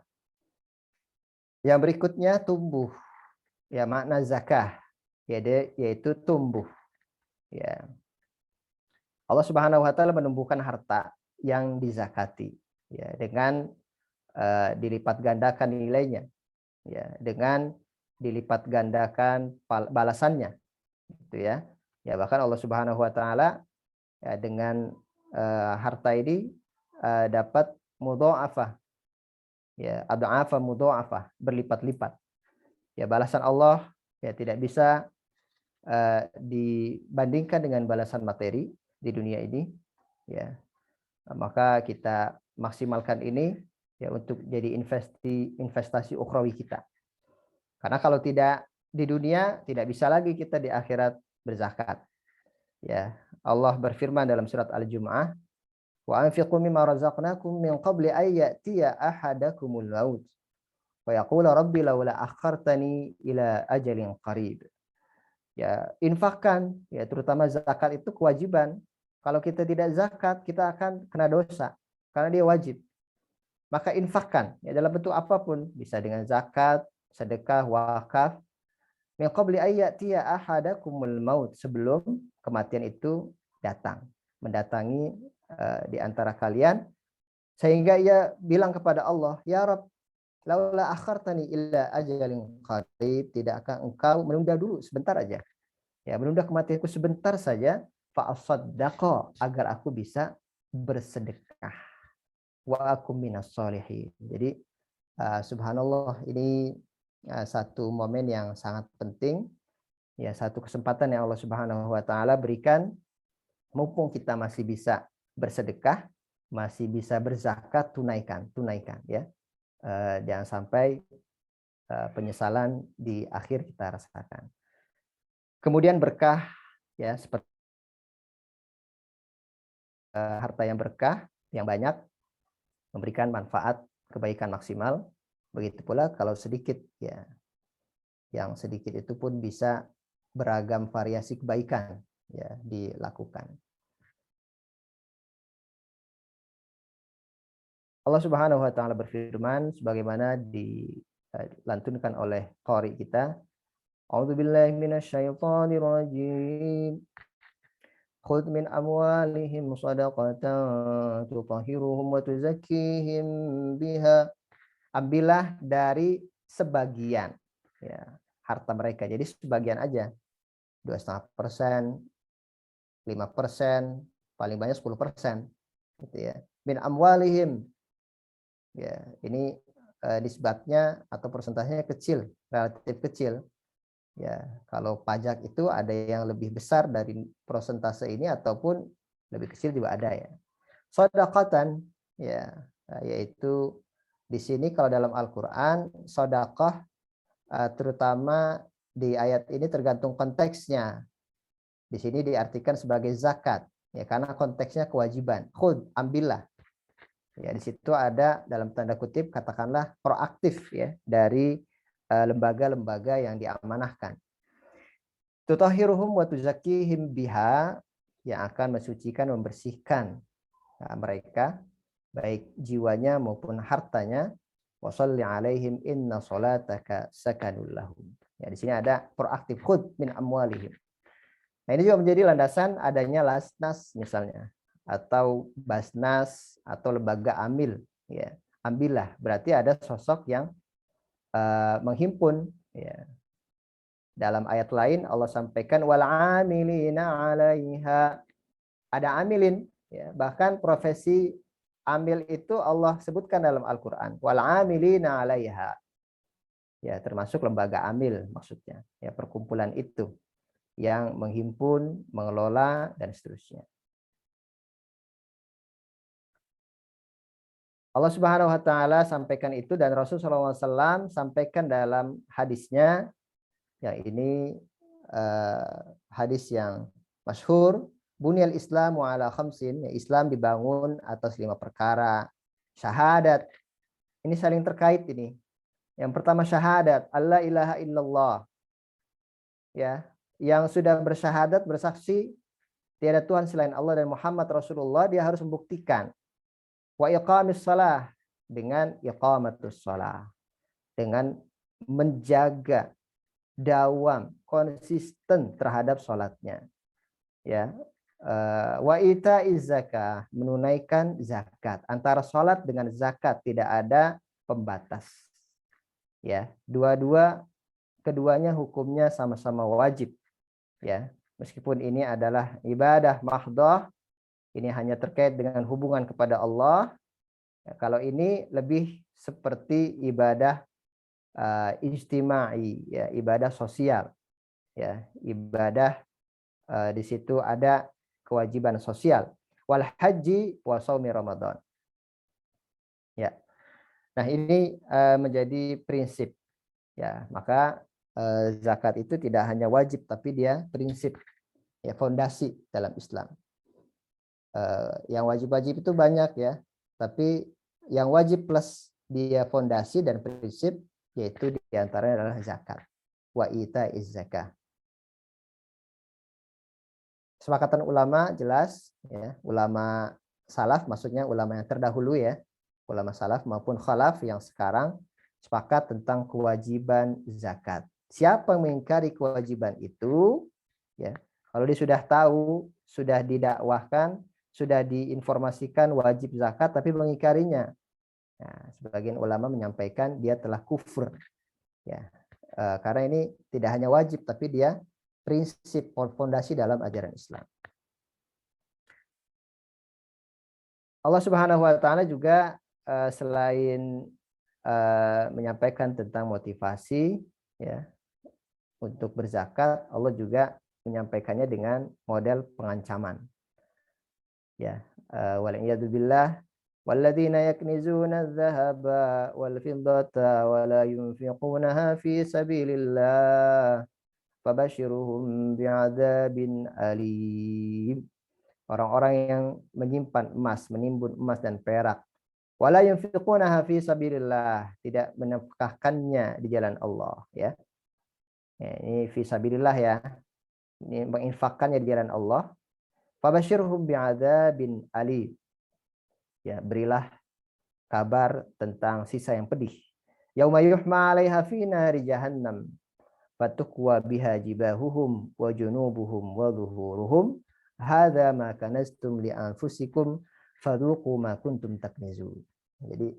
Yang berikutnya tumbuh, ya, makna zakah, yaitu tumbuh, ya. Allah Subhanahu wa taala menumbuhkan harta yang dizakati, ya, dengan dilipat gandakan nilainya, ya, dengan dilipat gandakan balasannya, gitu ya. Ya, bahkan Allah Subhanahu wa taala, ya, dengan harta ini dapat mudha'afah, ya, adha'afa mudha'afah, berlipat-lipat. Ya, balasan Allah, ya, tidak bisa dibandingkan dengan balasan materi di dunia ini, ya. Maka kita maksimalkan ini, ya, untuk jadi investasi ukhrawi kita. Karena kalau tidak di dunia, tidak bisa lagi kita di akhirat berzakat. Ya, Allah berfirman dalam surat Al-Jumu'ah, wa anfiqu mimma razaqnakum min qabli ay ya'tiya ahadakumul maut wa yaqula rabbi laula akhartani ila ajalin qarib. Ya, infakkan, ya, terutama zakat itu kewajiban. Kalau kita tidak zakat, kita akan kena dosa karena dia wajib. Maka infakkan, ya, dalam bentuk apapun, bisa dengan zakat, sedekah, wakaf. Min qabli ay ya'tiya ahadakumul maut, sebelum kematian itu datang, mendatangi di antara kalian, sehingga ia bilang kepada Allah, ya Rabb, laula akhartani illa ajalin qarib, tidakkah engkau menunda dulu sebentar aja, ya, menunda kematianku sebentar saja, fa asaddaqa, agar aku bisa bersedekah, wa akum minas sholihin. Jadi subhanallah, ini satu momen yang sangat penting, Ya, satu kesempatan yang Allah Subhanahu wa taala berikan, mumpung kita masih bisa bersedekah, masih bisa berzakat, tunaikan ya. Jangan sampai penyesalan di akhir kita rasakan. Kemudian berkah ya, seperti harta yang berkah yang banyak memberikan manfaat kebaikan maksimal. Begitu pula kalau sedikit ya, yang sedikit itu pun bisa beragam variasi kebaikan ya dilakukan. Allah Subhanahu wa taala berfirman sebagaimana dilantunkan oleh qari kita. A'udzubillahi minasyaitonir rajim. Khudh min amwalihim shadaqatan tutahhiruhum wa tuzakkihim biha. Ambillah dari sebagian ya harta mereka. Jadi sebagian aja. 2,5%, 5%, paling banyak 10%. Gitu ya. Min amwalihim. Ya, ini nisbatnya atau persentasenya kecil, relatif kecil. Ya, kalau pajak itu ada yang lebih besar dari persentase ini ataupun lebih kecil juga ada ya. Shadaqatan ya, yaitu di sini kalau dalam Al-Qur'an sedekah terutama di ayat ini tergantung konteksnya. Di sini diartikan sebagai zakat ya karena konteksnya kewajiban. Khud, ambillah. Ya, di situ ada dalam tanda kutip katakanlah proaktif ya dari lembaga-lembaga yang diamanahkan. Tutahhiruhum wa tuzakkihim biha, yang akan mensucikan, membersihkan mereka baik jiwanya maupun hartanya. Wa shalli alaihim inna salataka sakanul lahum. Ya, di sini ada proaktif khud min amwalihim. Nah, ini juga menjadi landasan adanya Lasnas misalnya atau Basnas atau lembaga amil ya. Ambillah berarti ada sosok yang menghimpun ya. Dalam ayat lain Allah sampaikan wal amilina 'alaiha. Ada amilin ya. Bahkan profesi amil itu Allah sebutkan dalam Al-Qur'an wal amilina 'alaiha. Ya, termasuk lembaga amil maksudnya. Ya, perkumpulan itu yang menghimpun, mengelola dan seterusnya. Allah Subhanahu wa taala sampaikan itu dan Rasulullah SAW sampaikan dalam hadisnya, yang ini hadis yang masyhur, bunyal Islamu ala khamsin, ya, Islam dibangun atas 5 perkara. Syahadat, ini saling terkait ini. Yang pertama syahadat, alla ilaha illallah. Ya, yang sudah bersyahadat, bersaksi tiada Tuhan selain Allah dan Muhammad Rasulullah, dia harus membuktikan. Wa iqamis shalah, dengan iqamatus shalah, dengan menjaga dawam konsisten terhadap salatnya ya. Wa itaiz zakah, menunaikan zakat. Antara salat dengan zakat tidak ada pembatas ya. Keduanya hukumnya sama-sama wajib ya. Meskipun ini adalah ibadah mahdhah, ini hanya terkait dengan hubungan kepada Allah. Ya, kalau ini lebih seperti ibadah ijtimai, ya, ibadah sosial. Ya, ibadah di situ ada kewajiban sosial. Wal haji wa shaumi Ramadan. Ya. Nah, ini menjadi prinsip. Ya, maka zakat itu tidak hanya wajib tapi dia prinsip, ya, fondasi dalam Islam. Yang wajib-wajib itu banyak ya, tapi yang wajib plus dia fondasi dan prinsip yaitu diantaranya adalah zakat. Wa itaiz zakah. Kesepakatan ulama jelas ya, ulama salaf maksudnya ulama yang terdahulu ya, ulama salaf maupun khalaf yang sekarang sepakat tentang kewajiban zakat. Siapa yang mengingkari kewajiban itu ya, kalau dia sudah tahu, sudah didakwahkan, sudah diinformasikan wajib zakat tapi mengingkarinya. Nah, sebagian ulama menyampaikan dia telah kufur. Ya. Karena ini tidak hanya wajib tapi dia prinsip fondasi dalam ajaran Islam. Allah Subhanahu wa taala juga selain menyampaikan tentang motivasi ya untuk berzakat, Allah juga menyampaikannya dengan model pengancaman. Ya, wal'iyadu billah, walladzina yaknizuna adh-dhahaba wal fiddata wa la yunfiqunaha fi sabilillah fabashshirhum bi'adzabin alim. Orang-orang yang menyimpan emas, menimbun emas dan perak, wala yunfiqunaha fi sabilillah, tidak menafkahkannya di jalan Allah, ya. Ya, ini fi sabilillah ya. Ini menginfakkannya di jalan Allah. Fabashshirhum bi'adzabin alim. Ya, berilah kabar tentang sisa yang pedih. Yauma yuhma 'alaiha fi nari jahannam fatukwa biha jibahuhum wa junubuhum wa dhuhuruhum hadza ma kanastum li anfusikum fadhuqu ma kuntum taknizun. Jadi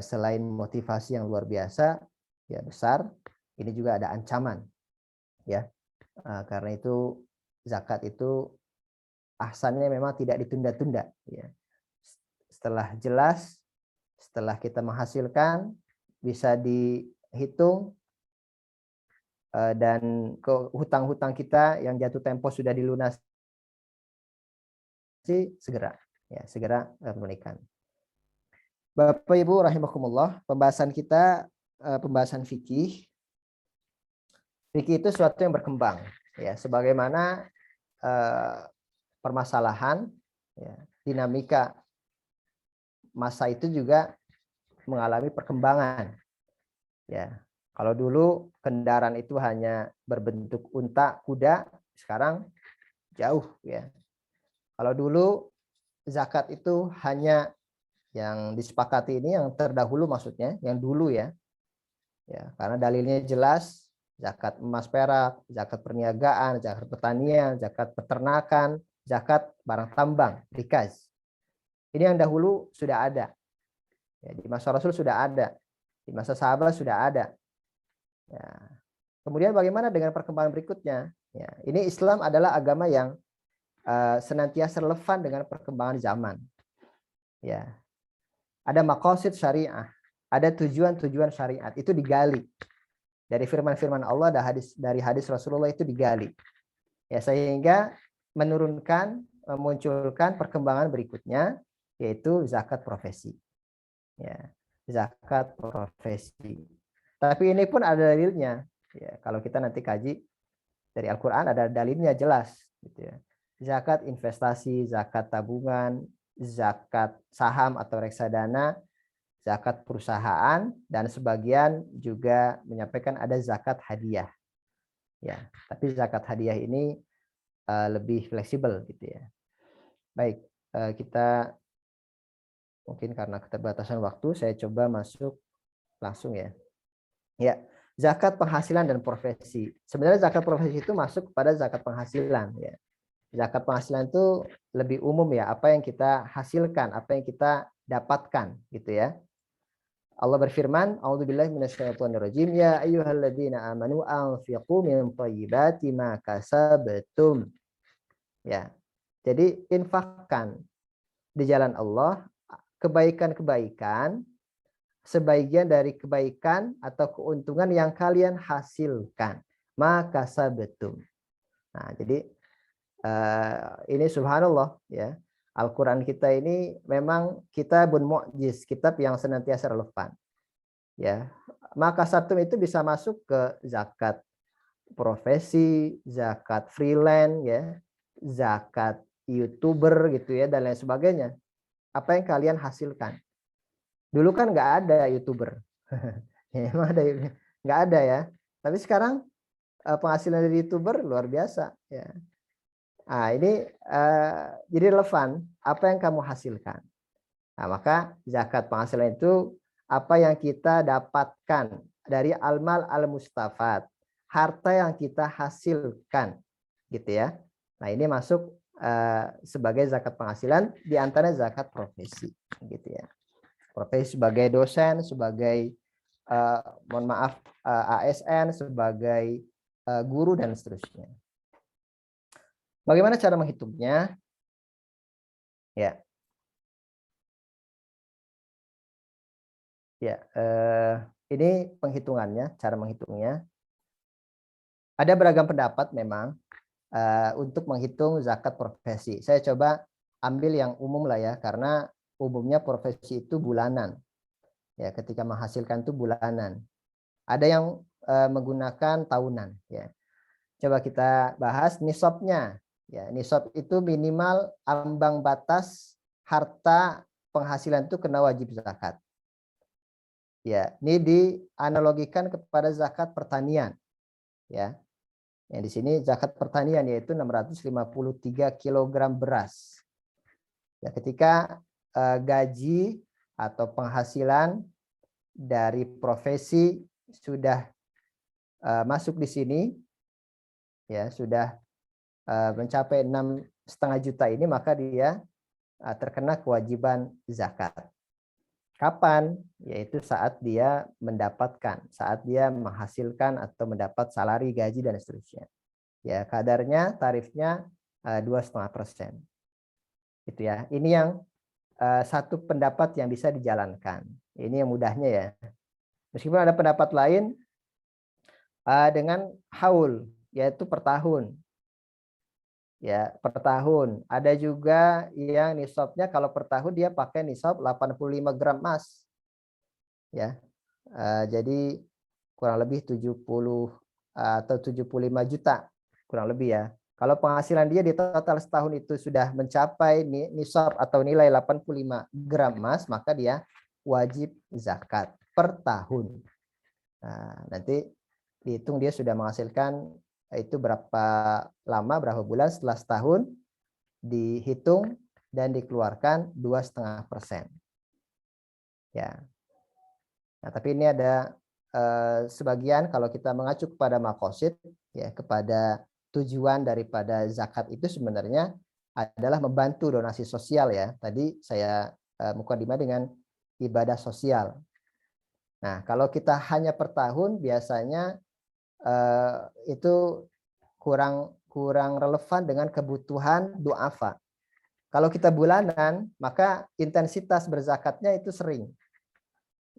selain motivasi yang luar biasa ya besar, ini juga ada ancaman ya. Karena itu zakat itu ahsannya memang tidak ditunda-tunda ya. Setelah jelas, setelah kita menghasilkan bisa dihitung dan ke hutang-hutang kita yang jatuh tempo sudah dilunasi, segera tunaikan. Bapak Ibu rahimakumullah, pembahasan kita pembahasan fikih. Fikih itu sesuatu yang berkembang ya, sebagaimana permasalahan ya, dinamika masa itu juga mengalami perkembangan ya. Kalau dulu kendaraan itu hanya berbentuk unta, kuda, sekarang jauh ya. Kalau dulu zakat itu hanya yang disepakati ini yang terdahulu maksudnya, yang dulu ya. Ya, karena dalilnya jelas, zakat emas perak, zakat perniagaan, zakat pertanian, zakat peternakan, zakat barang tambang, rikaz. Ini yang dahulu sudah ada. Ya, di masa Rasul sudah ada. Di masa sahabat sudah ada. Ya. Kemudian bagaimana dengan perkembangan berikutnya? Ya, ini Islam adalah agama yang senantiasa relevan dengan perkembangan zaman. Ya, ada maqasid syariah, ada tujuan-tujuan syariat itu digali dari firman-firman Allah dan dari hadis Rasulullah itu digali. Ya, sehingga memunculkan perkembangan berikutnya yaitu zakat profesi. Ya, zakat profesi. Tapi ini pun ada dalilnya. Ya, kalau kita nanti kaji dari Al-Quran ada dalilnya jelas. Gitu ya. Zakat investasi, zakat tabungan, zakat saham atau reksadana, zakat perusahaan, dan sebagian juga menyampaikan ada zakat hadiah. Ya, tapi zakat hadiah ini lebih fleksibel gitu ya. Baik, kita mungkin karena keterbatasan waktu saya coba masuk langsung ya. Ya, zakat penghasilan dan profesi. Sebenarnya zakat profesi itu masuk kepada zakat penghasilan ya. Zakat penghasilan itu lebih umum ya, apa yang kita hasilkan, apa yang kita dapatkan gitu ya. Allah berfirman, "A'udzubillahi minasyaitonirrajim, ya ayyuhalladzina amanu anfiqu min thayyibati ma kasabtum." Ya. Jadi infakkan di jalan Allah kebaikan-kebaikan sebagian dari kebaikan atau keuntungan yang kalian hasilkan. Maka sabetum. Nah, jadi ini subhanallah ya. Al-Quran kita ini memang kitabun mu'jiz, kitab yang senantiasa relevan. Ya, maka sabtum itu bisa masuk ke zakat profesi, zakat freelance ya, zakat YouTuber gitu ya dan lain sebagainya. Apa yang kalian hasilkan? Dulu kan nggak ada YouTuber, ya, emang ada nggak ada ya. Tapi sekarang penghasilan dari YouTuber luar biasa ya. Nah, ini jadi relevan apa yang kamu hasilkan. Nah, maka zakat penghasilan itu apa yang kita dapatkan dari al-mal al-mustafad, harta yang kita hasilkan, gitu ya. Nah, ini masuk sebagai zakat penghasilan, di antara zakat profesi, gitu ya. Profesi sebagai dosen, sebagai mohon maaf ASN, sebagai guru dan seterusnya. Bagaimana cara menghitungnya? Ya. Ya, ini penghitungannya, cara menghitungnya. Ada beragam pendapat memang untuk menghitung zakat profesi. Saya coba ambil yang umum lah ya, karena umumnya profesi itu bulanan. Ya, ketika menghasilkan itu bulanan. Ada yang menggunakan tahunan. Ya. Coba kita bahas nisabnya. Ya, nisab itu minimal ambang batas harta penghasilan itu kena wajib zakat. Ya, ini dianalogikan kepada zakat pertanian. Ya. Yang di sini zakat pertanian yaitu 653 kg beras. Ya, ketika gaji atau penghasilan dari profesi sudah masuk di sini, ya sudah mencapai 6,5 juta ini, maka dia terkena kewajiban zakat. Kapan? Yaitu saat dia mendapatkan, saat dia menghasilkan atau mendapat salari, gaji, dan seterusnya. Ya, kadarnya, tarifnya 2,5%. Gitu ya. Ini yang satu pendapat yang bisa dijalankan. Ini yang mudahnya ya. Meskipun ada pendapat lain dengan haul, yaitu per tahun. Ya, per tahun. Ada juga yang nisabnya kalau per tahun dia pakai nisab 85 gram emas. Ya. Jadi kurang lebih 70 atau 75 juta kurang lebih ya. Kalau penghasilan dia di total setahun itu sudah mencapai nisab atau nilai 85 gram emas, maka dia wajib zakat per tahun. Nah, nanti dihitung dia sudah menghasilkan itu berapa lama, berapa bulan, setelah setahun dihitung dan dikeluarkan 2,5%. Ya. Nah, tapi ini ada sebagian kalau kita mengacu kepada maqasid, ya, kepada tujuan daripada zakat itu sebenarnya adalah membantu donasi sosial ya. Tadi saya mukadimah dengan ibadah sosial. Nah, kalau kita hanya per tahun biasanya itu kurang relevan dengan kebutuhan du'afa. Kalau kita bulanan, maka intensitas berzakatnya itu sering.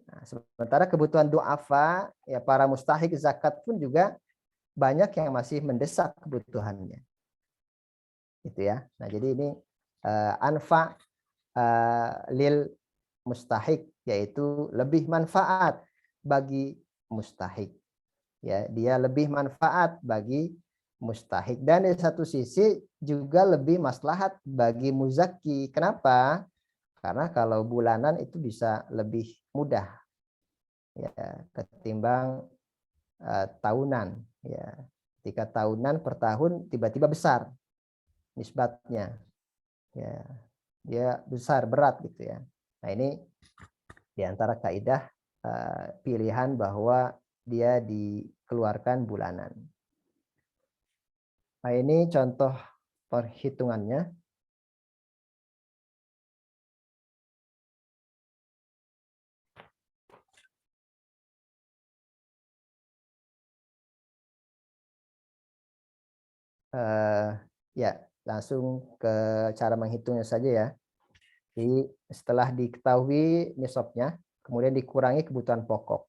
Nah, sementara kebutuhan du'afa, ya para mustahik zakat pun juga banyak yang masih mendesak kebutuhannya. Gitu ya. Nah, jadi ini anfa lil mustahik, yaitu lebih manfaat bagi mustahik. Ya, dia lebih manfaat bagi mustahik, dan di satu sisi juga lebih maslahat bagi muzaki. Kenapa? Karena kalau bulanan itu bisa lebih mudah ya ketimbang tahunan ya. Ketika tahunan per tahun tiba-tiba besar nisbatnya. Ya, dia besar, berat gitu ya. Nah, ini di antara kaidah pilihan bahwa dia dikeluarkan bulanan. Nah, ini contoh perhitungannya. Ya, langsung ke cara menghitungnya saja ya. Jadi setelah diketahui nisabnya, kemudian dikurangi kebutuhan pokok.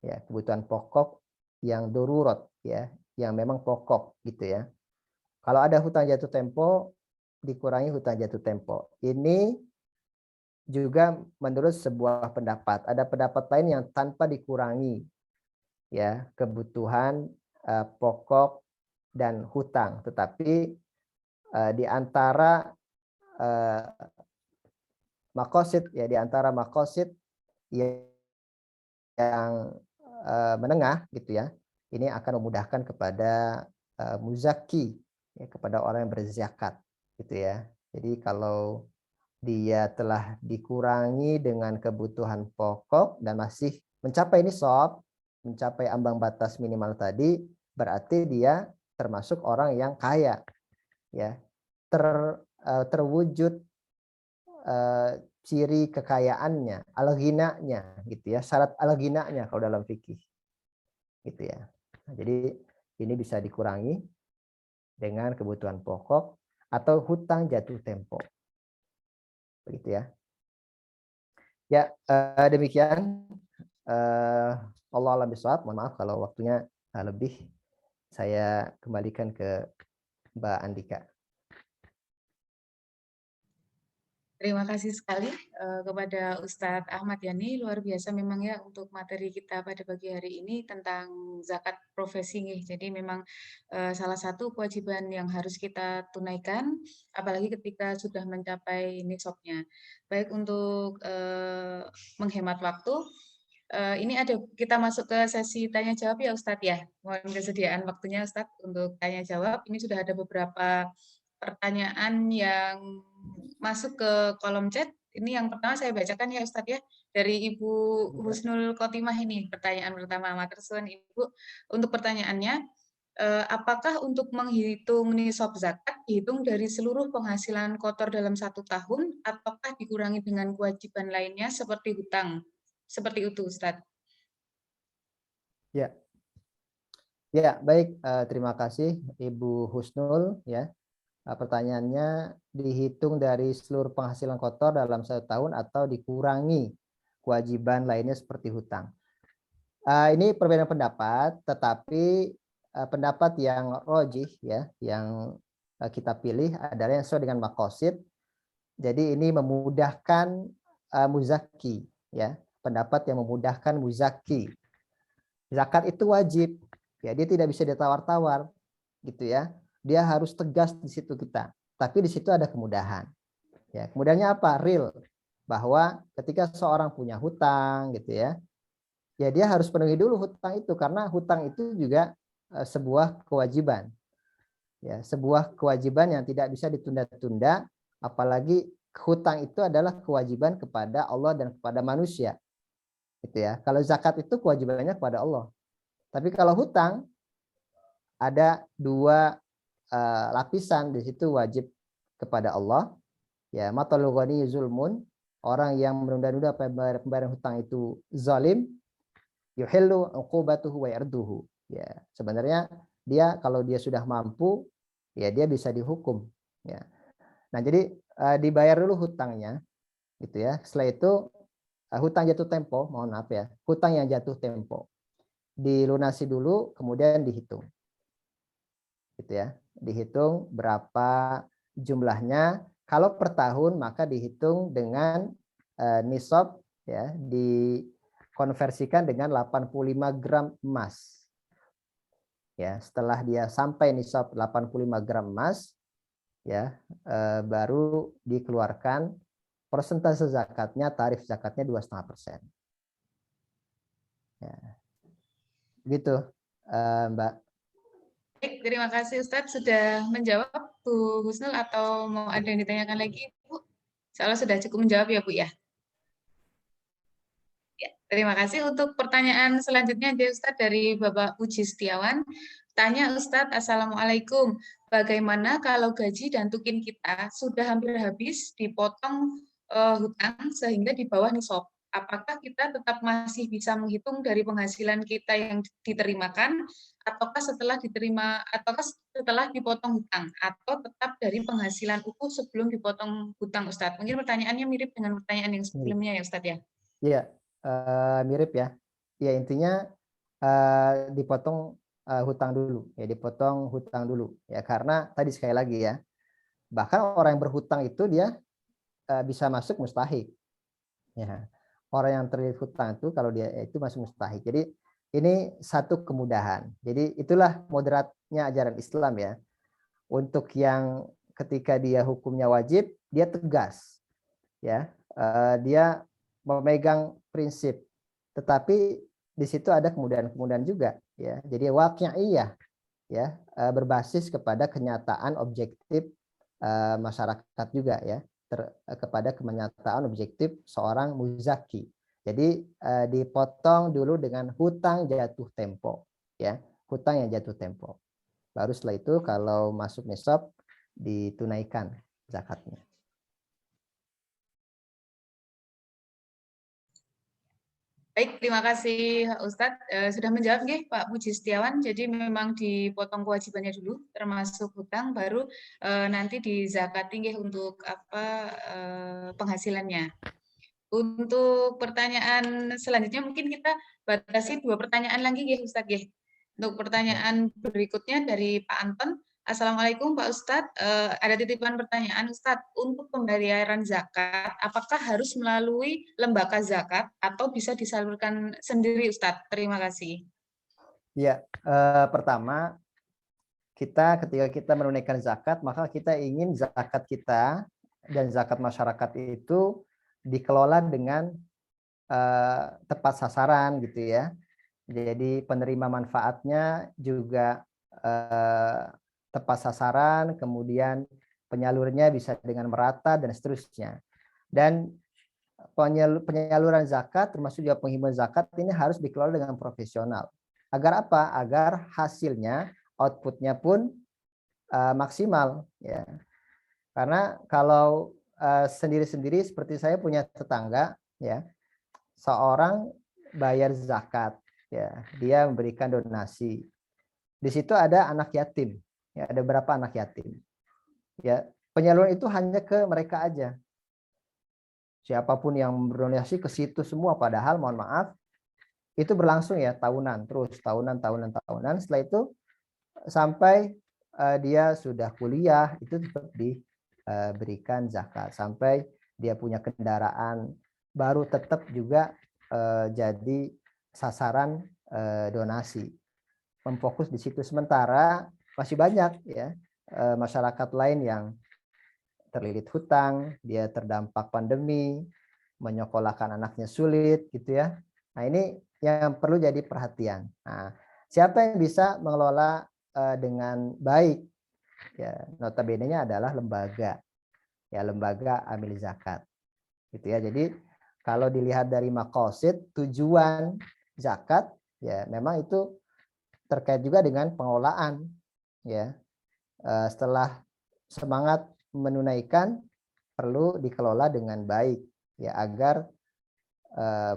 Ya, kebutuhan pokok yang darurat ya, yang memang pokok gitu ya. Kalau ada hutang jatuh tempo, dikurangi hutang jatuh tempo. Ini juga menurut sebuah pendapat. Ada pendapat lain yang tanpa dikurangi ya kebutuhan pokok dan hutang, tetapi di antara maqasid ya, di antara maqasid yang menengah gitu ya, ini akan memudahkan kepada muzaki ya, kepada orang yang berzakat gitu ya. Jadi kalau dia telah dikurangi dengan kebutuhan pokok dan masih mencapai nisab, mencapai ambang batas minimal tadi, berarti dia termasuk orang yang kaya ya, terwujud ciri kekayaannya, al-ghinanya gitu ya, syarat al-ghinanya kalau dalam fikih gitu ya. Nah, jadi ini bisa dikurangi dengan kebutuhan pokok atau hutang jatuh tempo begitu ya. Ya, demikian Allah alam bisawab. Mohon maaf kalau waktunya lebih. saya kembalikan ke Mbak Andika. Terima kasih sekali kepada Ustadz Ahmad Yani, luar biasa memang ya untuk materi kita pada pagi hari ini tentang zakat profesi nih. Jadi memang salah satu kewajiban yang harus kita tunaikan, apalagi ketika sudah mencapai nisabnya. Baik untuk menghemat waktu, ini ada kita masuk ke sesi tanya jawab ya Ustadz ya. Mohon kesediaan waktunya Ustadz untuk tanya jawab. Ini sudah ada beberapa pertanyaan yang masuk ke kolom chat. Ini yang pertama saya bacakan ya Ustadz ya. Dari Ibu Husnul Khotimah ini pertanyaan pertama. Matur suwun Ibu untuk pertanyaannya. Apakah untuk menghitung nisab zakat dihitung dari seluruh penghasilan kotor dalam 1 tahun ataukah dikurangi dengan kewajiban lainnya seperti hutang? Seperti itu Ustadz. Ya. Ya, baik. Terima kasih Ibu Husnul ya. Pertanyaannya dihitung dari seluruh penghasilan kotor dalam 1 tahun atau dikurangi kewajiban lainnya seperti hutang. Ini perbedaan pendapat, tetapi pendapat yang rojih ya, yang kita pilih adalah yang sesuai dengan maqasid. Jadi ini memudahkan muzaki ya, pendapat yang memudahkan muzaki. Zakat itu wajib, ya dia tidak bisa ditawar-tawar, gitu ya. Dia harus tegas di situ kita. Tapi di situ ada kemudahan. Ya, kemudahannya apa? Real, bahwa ketika seorang punya hutang, gitu ya, ya dia harus penuhi dulu hutang itu karena hutang itu juga sebuah kewajiban. Ya, sebuah kewajiban yang tidak bisa ditunda-tunda, apalagi hutang itu adalah kewajiban kepada Allah dan kepada manusia. Gitu ya. Kalau zakat itu kewajibannya kepada Allah. Tapi kalau hutang ada 2 lapisan, di situ wajib kepada Allah. Ya, matalul ghani zulmun, orang yang menunda-nunda pembayaran hutang itu zalim, yuhillu uqubatuhu wa yarduhu. Ya, sebenarnya dia kalau dia sudah mampu, ya dia bisa dihukum. Ya. Nah, jadi dibayar dulu hutangnya, gitu ya. Setelah itu hutang jatuh tempo, mohon maaf ya, hutang yang jatuh tempo dilunasi dulu, kemudian dihitung, gitu ya. Dihitung berapa jumlahnya. Kalau per tahun maka dihitung dengan nisab ya, dikonversikan dengan 85 gram emas. Ya, setelah dia sampai nisab 85 gram emas ya, baru dikeluarkan persentase zakatnya, tarif zakatnya 2,5%. Ya. Gitu, Mbak. Baik, terima kasih Ustadz sudah menjawab Bu Husnul atau mau ada yang ditanyakan lagi Bu? Soalnya sudah cukup menjawab ya Bu ya. Ya, terima kasih untuk pertanyaan selanjutnya dari Ustadz dari Bapak Puji Setiawan. Tanya Ustadz, Assalamualaikum. Bagaimana kalau gaji dan tukin kita sudah hampir habis dipotong hutang sehingga di bawah nisab? Apakah kita tetap masih bisa menghitung dari penghasilan kita yang diterimakan ataukah setelah dipotong hutang atau tetap dari penghasilan utuh sebelum dipotong hutang Ustadz? Mungkin pertanyaannya mirip dengan pertanyaan yang sebelumnya ya Ustadz ya. Iya, mirip ya. Ya intinya dipotong hutang dulu, ya dipotong hutang dulu ya, karena tadi sekali lagi ya, bahkan orang yang berhutang itu dia bisa masuk mustahik. Ya. Orang yang terlilit hutang itu kalau dia itu masuk mustahik. Jadi ini satu kemudahan. Jadi itulah moderatnya ajaran Islam ya. Untuk yang ketika dia hukumnya wajib, dia tegas. Ya, dia memegang prinsip. Tetapi di situ ada kemudahan-kemudahan juga ya. Jadi waqi'iyah ya, berbasis kepada kenyataan objektif masyarakat juga ya. Kepada kenyataan objektif seorang muzaki. Jadi dipotong dulu dengan hutang jatuh tempo ya, hutang yang jatuh tempo. Baru setelah itu kalau masuk nisab ditunaikan zakatnya. Baik, terima kasih Ustadz. Sudah menjawab nggih Pak Puji Setiawan. Jadi memang dipotong kewajibannya dulu, termasuk hutang, baru nanti dizakati nggih untuk penghasilannya. Untuk pertanyaan selanjutnya mungkin kita batasi 2 pertanyaan lagi nggih Ustadz nggih. Untuk pertanyaan berikutnya dari Pak Anton. Assalamualaikum Pak Ustadz. Ada titipan pertanyaan Ustadz. Untuk pembayaran zakat, apakah harus melalui lembaga zakat atau bisa disalurkan sendiri Ustadz? Terima kasih. Ya, pertama ketika kita menunaikan zakat, maka kita ingin zakat kita dan zakat masyarakat itu dikelola dengan tepat sasaran gitu ya. Jadi penerima manfaatnya juga tepat sasaran, kemudian penyalurnya bisa dengan merata dan seterusnya. Dan penyaluran zakat termasuk juga penghimbauan zakat ini harus dikelola dengan profesional. Agar apa? Agar hasilnya, outputnya pun maksimal ya. Karena kalau sendiri-sendiri seperti saya punya tetangga ya, seorang bayar zakat ya, dia memberikan donasi. Di situ ada anak yatim, ya, ada beberapa anak yatim. Ya, penyaluran itu hanya ke mereka aja. Siapapun yang berdonasi ke situ semua, padahal mohon maaf itu berlangsung ya tahunan, terus tahunan. Setelah itu sampai dia sudah kuliah itu tetap diberikan zakat, sampai dia punya kendaraan baru tetap juga jadi sasaran donasi. Memfokus di situ, sementara masih banyak ya masyarakat lain yang terlilit hutang, dia terdampak pandemi, menyekolahkan anaknya sulit gitu ya. Nah, ini yang perlu jadi perhatian. Nah, siapa yang bisa mengelola dengan baik? Ya, notabene-nya adalah lembaga. Ya, lembaga amil zakat. Gitu ya. Jadi kalau dilihat dari maqasid, tujuan zakat ya memang itu terkait juga dengan pengelolaan ya. Setelah semangat menunaikan perlu dikelola dengan baik ya, agar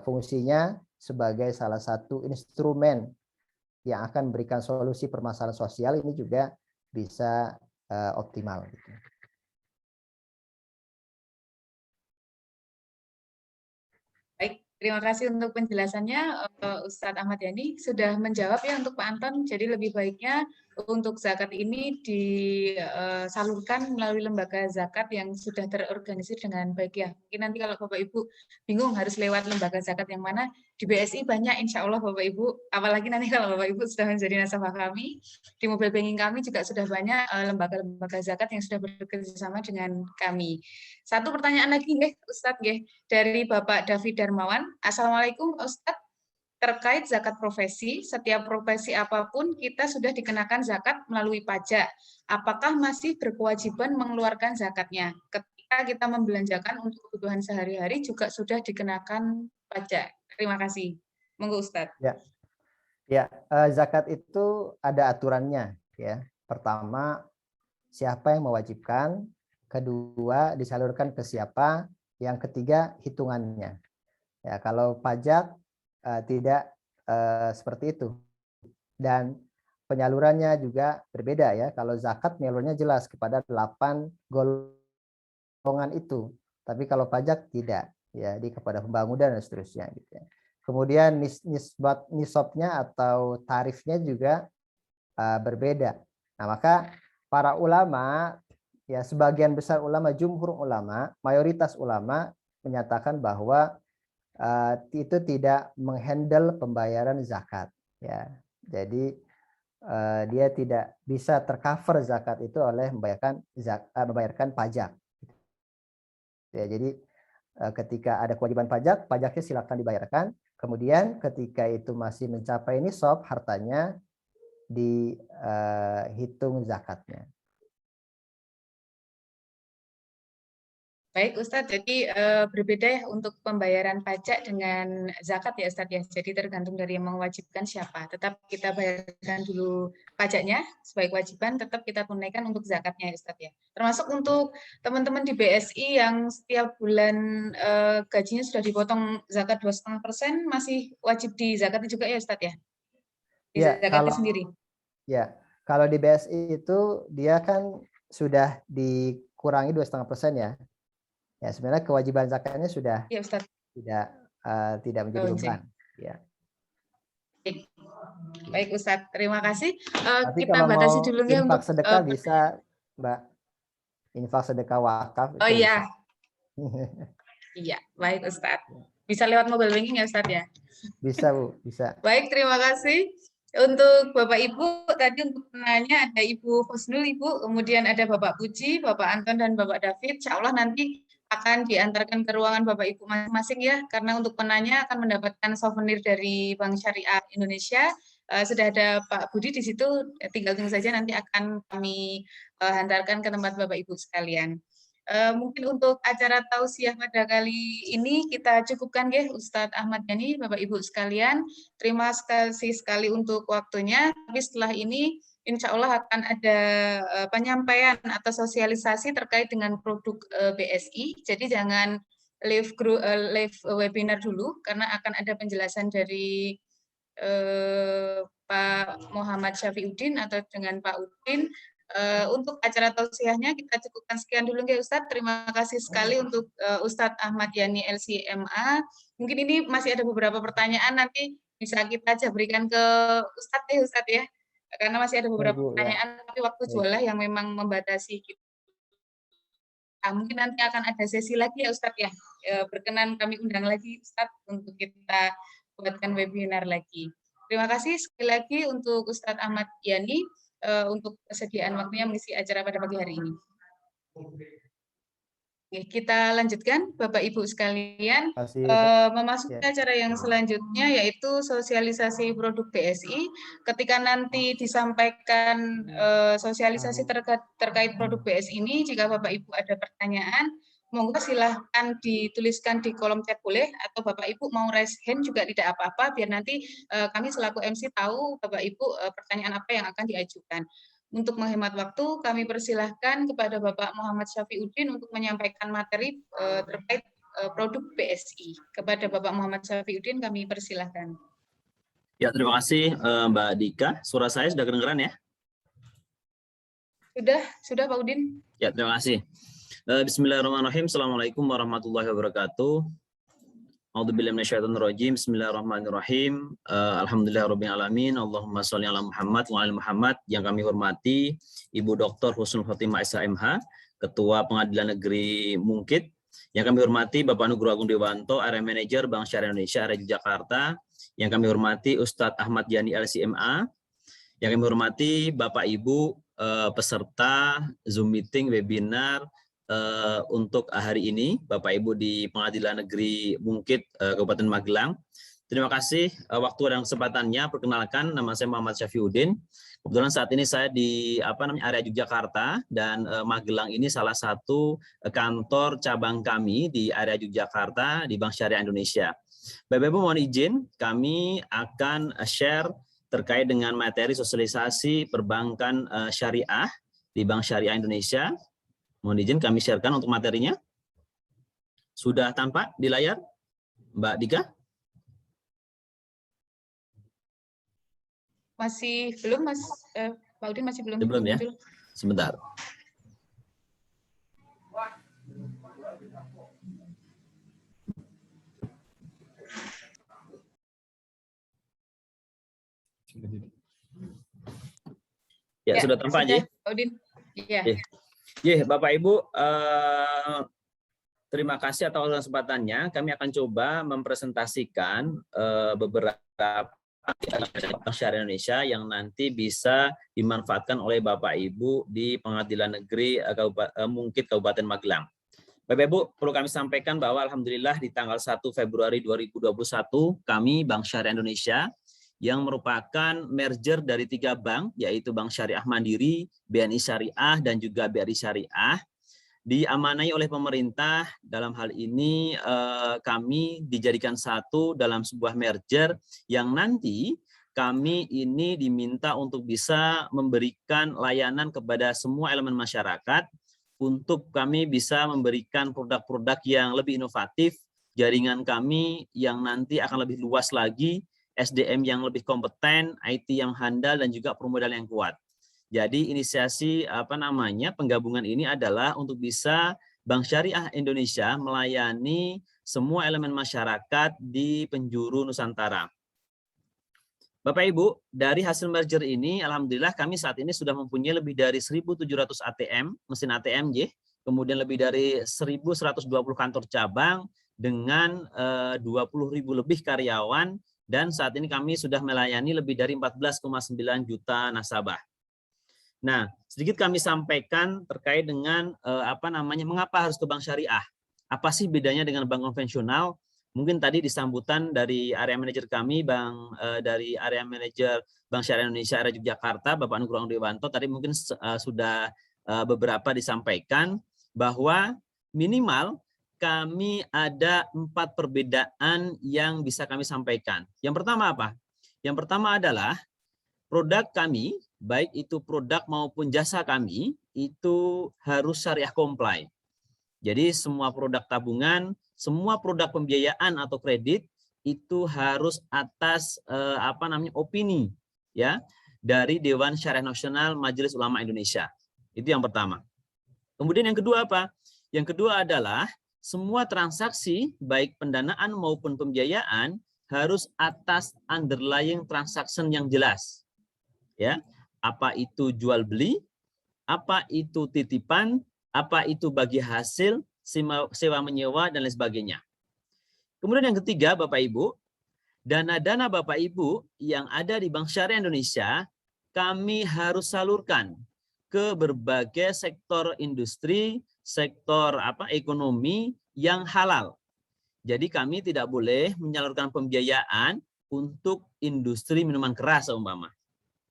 fungsinya sebagai salah satu instrumen yang akan memberikan solusi permasalahan sosial ini juga bisa optimal gitu. Baik, terima kasih untuk penjelasannya Ustadz Ahmad Yani. Sudah menjawab ya untuk Pak Anton, jadi lebih baiknya untuk zakat ini disalurkan melalui lembaga zakat yang sudah terorganisir dengan baik ya. Mungkin nanti kalau Bapak Ibu bingung harus lewat lembaga zakat yang mana, di BSI banyak insya Allah Bapak Ibu, apalagi nanti kalau Bapak Ibu sudah menjadi nasabah kami, di mobile banking kami juga sudah banyak lembaga-lembaga zakat yang sudah bekerjasama dengan kami. Satu pertanyaan lagi Ustadz dari Bapak David Darmawan. Assalamualaikum Pak Ustadz. Terkait zakat profesi, setiap profesi apapun kita sudah dikenakan zakat melalui pajak. Apakah masih berkewajiban mengeluarkan zakatnya? Ketika kita membelanjakan untuk kebutuhan sehari-hari juga sudah dikenakan pajak. Terima kasih. Monggo Ustadz. Ya, zakat itu ada aturannya ya. Pertama, siapa yang mewajibkan, kedua disalurkan ke siapa, yang ketiga hitungannya. Ya, kalau pajak tidak seperti itu. Dan penyalurannya juga berbeda ya. Kalau zakat penyalurnya jelas kepada 8 golongan itu. Tapi kalau pajak tidak, ya, di kepada pembangunan dan seterusnya gitu ya. Kemudian nisabnya atau tarifnya juga berbeda. Nah, maka para ulama ya, sebagian besar ulama, jumhur ulama, mayoritas ulama menyatakan bahwa itu tidak menghandle pembayaran zakat ya. Jadi dia tidak bisa tercover zakat itu oleh membayarkan pajak ya. Jadi ketika ada kewajiban pajak, pajaknya silakan dibayarkan. Kemudian ketika itu masih mencapai nisab hartanya, dihitung zakatnya. Baik Ustadz, jadi berbeda ya untuk pembayaran pajak dengan zakat ya Ustadz ya. Jadi tergantung dari yang mewajibkan siapa. Tetap kita bayarkan dulu pajaknya sebagai kewajiban, tetap kita tunaikan untuk zakatnya ya Ustadz ya. Termasuk untuk teman-teman di BSI yang setiap bulan gajinya sudah dipotong zakat 2,5%, masih wajib di zakatnya juga ya Ustadz ya? Di zakatnya sendiri. Ya, kalau di BSI itu dia kan sudah dikurangi 2,5% ya. Ya, sebenarnya kewajiban zakatnya sudah ya, Ustaz. tidak menjadi beban. Ya. Baik Ustadz, terima kasih. Tapi Kita kalau batasi mau dulu ya infak untuk sedekah bisa, Mbak. Infak sedekah wakaf oh itu iya, bisa. iya, baik Ustadz. Bisa lewat mobile banking ya Ustadz ya? Bisa, Bu, bisa. Baik, terima kasih. Untuk Bapak Ibu, tadi untuk penanya ada Ibu Husnul, Ibu, kemudian ada Bapak Puji, Bapak Anton, dan Bapak David. Insya Allah nanti akan diantarkan ke ruangan Bapak Ibu masing-masing ya, karena untuk penanya akan mendapatkan souvenir dari Bank Syariah Indonesia. Sudah ada Pak Budi di situ, tinggal tunggu saja nanti akan kami hantarkan ke tempat Bapak Ibu sekalian. Mungkin untuk acara tausiah pada kali ini kita cukupkan ya Ustadz Ahmad Yani, Bapak Ibu sekalian. Terima kasih sekali untuk waktunya. Tapi setelah ini insya Allah akan ada penyampaian atau sosialisasi terkait dengan produk BSI. Jadi jangan live webinar dulu karena akan ada penjelasan dari Pak Muhammad Syafiuddin atau dengan Pak Udin. Untuk acara tausiahnya kita cukupkan sekian dulu ya Ustadz. Terima kasih sekali untuk Ustadz Ahmad Yani LCMA. Mungkin ini masih ada beberapa pertanyaan nanti bisa kita aja berikan ke Ustadz ya Ustadz ya. Karena masih ada beberapa Bu, ya. pertanyaan tapi waktu jualah yang memang membatasi kita. Mungkin nanti akan ada sesi lagi ya Ustadz ya. Berkenan kami undang lagi Ustadz untuk kita buatkan webinar lagi. Terima kasih sekali lagi untuk Ustadz Ahmad Yani untuk kesediaan waktunya mengisi acara pada pagi hari ini. Oke, kita lanjutkan Bapak Ibu sekalian, memasuki acara yang selanjutnya yaitu sosialisasi produk BSI. Ketika nanti disampaikan sosialisasi terkait produk BSI ini, jika Bapak Ibu ada pertanyaan, monggo silahkan dituliskan di kolom chat boleh, atau Bapak Ibu mau raise hand juga tidak apa-apa, biar nanti kami selaku MC tahu Bapak Ibu pertanyaan apa yang akan diajukan. Untuk menghemat waktu, kami persilahkan kepada Bapak Muhammad Syafiuddin untuk menyampaikan materi terkait produk BSI. Kepada Bapak Muhammad Syafiuddin kami persilahkan. Ya, terima kasih Mbak Dika. Suara saya sudah kedengeran ya? Sudah Pak Udin. Ya, terima kasih. Bismillahirrahmanirrahim. Assalamualaikum warahmatullahi wabarakatuh. A'udzubillahi minasyaitonirrajim. Bismillahirrahmanirrahim. Alhamdulillahirabbil alamin. Allahumma shalli ala Muhammad wa ala Muhammad. Yang kami hormati Ibu Dr. Husnul Khotimah SHMH, Ketua Pengadilan Negeri Mungkit. Yang kami hormati Bapak Nugroho Agung Dewanto, Area Manager Bank Syariah Indonesia Area Jakarta. Yang kami hormati Ustadz Ahmad Yani LCMA. Yang kami hormati Bapak Ibu peserta Zoom meeting webinar untuk hari ini, Bapak Ibu di Pengadilan Negeri Mungkit Kabupaten Magelang. Terima kasih waktu dan kesempatannya. Perkenalkan, nama saya Muhammad Syafiuddin. Kebetulan saat ini saya di area Yogyakarta, dan Magelang ini salah satu kantor cabang kami di area Yogyakarta di Bank Syariah Indonesia. Bapak Ibu mohon izin, kami akan share terkait dengan materi sosialisasi perbankan syariah di Bank Syariah Indonesia. Mohon izin kami sharekan untuk materinya. Sudah tampak di layar, Mbak Dika? Masih belum, Mas Pak Udin masih belum. Belum ya? Sebentar. Ya, sudah tampak aja. Pak Udin. Iya. Bapak Ibu, terima kasih atas kesempatannya. Kami akan coba mempresentasikan beberapa Bank Syariah Indonesia yang nanti bisa dimanfaatkan oleh Bapak Ibu di Pengadilan Negeri Mungkit Kabupaten Magelang. Bapak Ibu, perlu kami sampaikan bahwa alhamdulillah di tanggal 1 Februari 2021 kami Bank Syariah Indonesia yang merupakan merger dari 3 bank, yaitu Bank Syariah Mandiri, BNI Syariah, dan juga BRI Syariah, diamanai oleh pemerintah. Dalam hal ini kami dijadikan satu dalam sebuah merger yang nanti kami ini diminta untuk bisa memberikan layanan kepada semua elemen masyarakat untuk kami bisa memberikan produk-produk yang lebih inovatif, jaringan kami yang nanti akan lebih luas lagi, SDM yang lebih kompeten, IT yang handal, dan juga permodalan yang kuat. Jadi inisiasi penggabungan ini adalah untuk bisa Bank Syariah Indonesia melayani semua elemen masyarakat di penjuru Nusantara. Bapak Ibu, dari hasil merger ini, alhamdulillah kami saat ini sudah mempunyai lebih dari 1.700 ATM, mesin ATM, kemudian lebih dari 1.120 kantor cabang dengan 20.000 lebih karyawan, dan saat ini kami sudah melayani lebih dari 14,9 juta nasabah. Nah, sedikit kami sampaikan terkait dengan mengapa harus ke bank syariah. Apa sih bedanya dengan bank konvensional? Mungkin tadi di sambutan dari area manajer kami, dari area manajer Bank Syariah Indonesia area Yogyakarta, Bapak Nugroho Dewanto, tadi mungkin sudah beberapa disampaikan bahwa minimal kami ada 4 perbedaan yang bisa kami sampaikan. Yang pertama apa? Yang pertama adalah produk kami, baik itu produk maupun jasa kami, itu harus syariah comply. Jadi semua produk tabungan, semua produk pembiayaan atau kredit itu harus atas opini ya dari Dewan Syariah Nasional Majelis Ulama Indonesia. Itu yang pertama. Kemudian yang kedua apa? Yang kedua adalah semua transaksi baik pendanaan maupun pembiayaan harus atas underlying transaction yang jelas. Ya, apa itu jual beli, apa itu titipan, apa itu bagi hasil, sewa menyewa, dan lain sebagainya. Kemudian yang ketiga, Bapak Ibu, dana-dana Bapak Ibu yang ada di Bank Syariah Indonesia, kami harus salurkan ke berbagai sektor industri, sektor ekonomi yang halal. Jadi kami tidak boleh menyalurkan pembiayaan untuk industri minuman keras, umpama,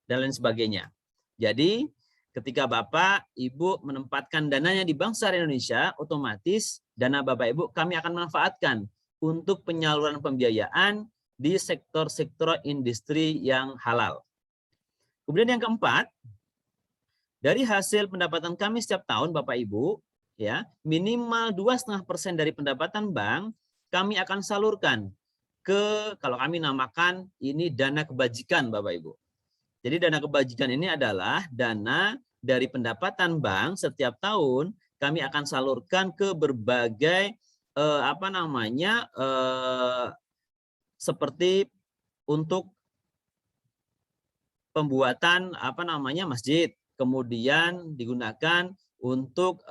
dan lain sebagainya. Jadi ketika Bapak, Ibu menempatkan dananya di Bank Syariah Indonesia, otomatis dana Bapak, Ibu kami akan manfaatkan untuk penyaluran pembiayaan di sektor-sektor industri yang halal. Kemudian yang keempat, dari hasil pendapatan kami setiap tahun, Bapak, Ibu, ya minimal 2,5% dari pendapatan bank kami akan salurkan ke, kalau kami namakan ini dana kebajikan, Bapak, Ibu. Jadi dana kebajikan ini adalah dana dari pendapatan bank setiap tahun kami akan salurkan ke berbagai seperti untuk pembuatan masjid, kemudian digunakan untuk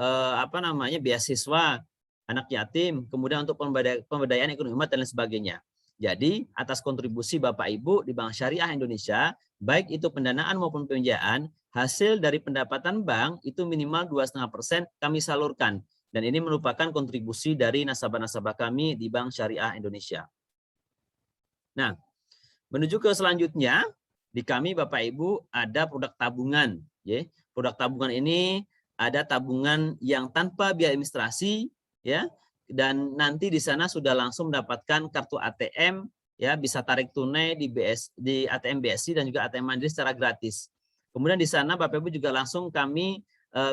beasiswa anak yatim, kemudian untuk pemberdayaan ekonomi umat dan lain sebagainya. Jadi atas kontribusi Bapak Ibu di Bank Syariah Indonesia, baik itu pendanaan maupun pembiayaan, hasil dari pendapatan bank itu minimal 2,5% kami salurkan. Dan ini merupakan kontribusi dari nasabah-nasabah kami di Bank Syariah Indonesia. Nah, menuju ke selanjutnya, di kami Bapak Ibu ada produk tabungan. Ya. Produk tabungan ini ada tabungan yang tanpa biaya administrasi, ya, dan nanti di sana sudah langsung mendapatkan kartu ATM, ya, bisa tarik tunai di ATM BSI dan juga ATM Mandiri secara gratis. Kemudian di sana Bapak Ibu juga langsung kami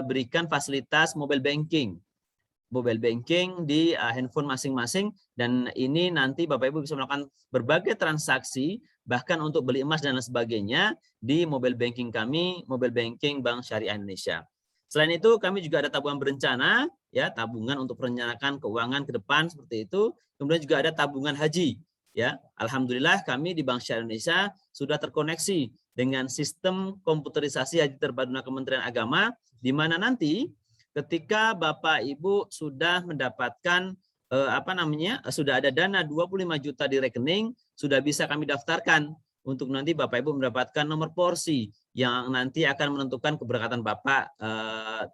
berikan fasilitas mobile banking di handphone masing-masing, dan ini nanti Bapak Ibu bisa melakukan berbagai transaksi bahkan untuk beli emas dan lain sebagainya di mobile banking kami, mobile banking Bank Syariah Indonesia. Selain itu kami juga ada tabungan berencana, ya, tabungan untuk merencanakan keuangan ke depan seperti itu. Kemudian juga ada tabungan haji, ya. Alhamdulillah kami di Bank Syariah Indonesia sudah terkoneksi dengan sistem komputerisasi haji terpadu Kementerian Agama, di mana nanti ketika Bapak Ibu sudah mendapatkan sudah ada dana 25 juta di rekening, sudah bisa kami daftarkan untuk nanti Bapak Ibu mendapatkan nomor porsi yang nanti akan menentukan keberangkatan Bapak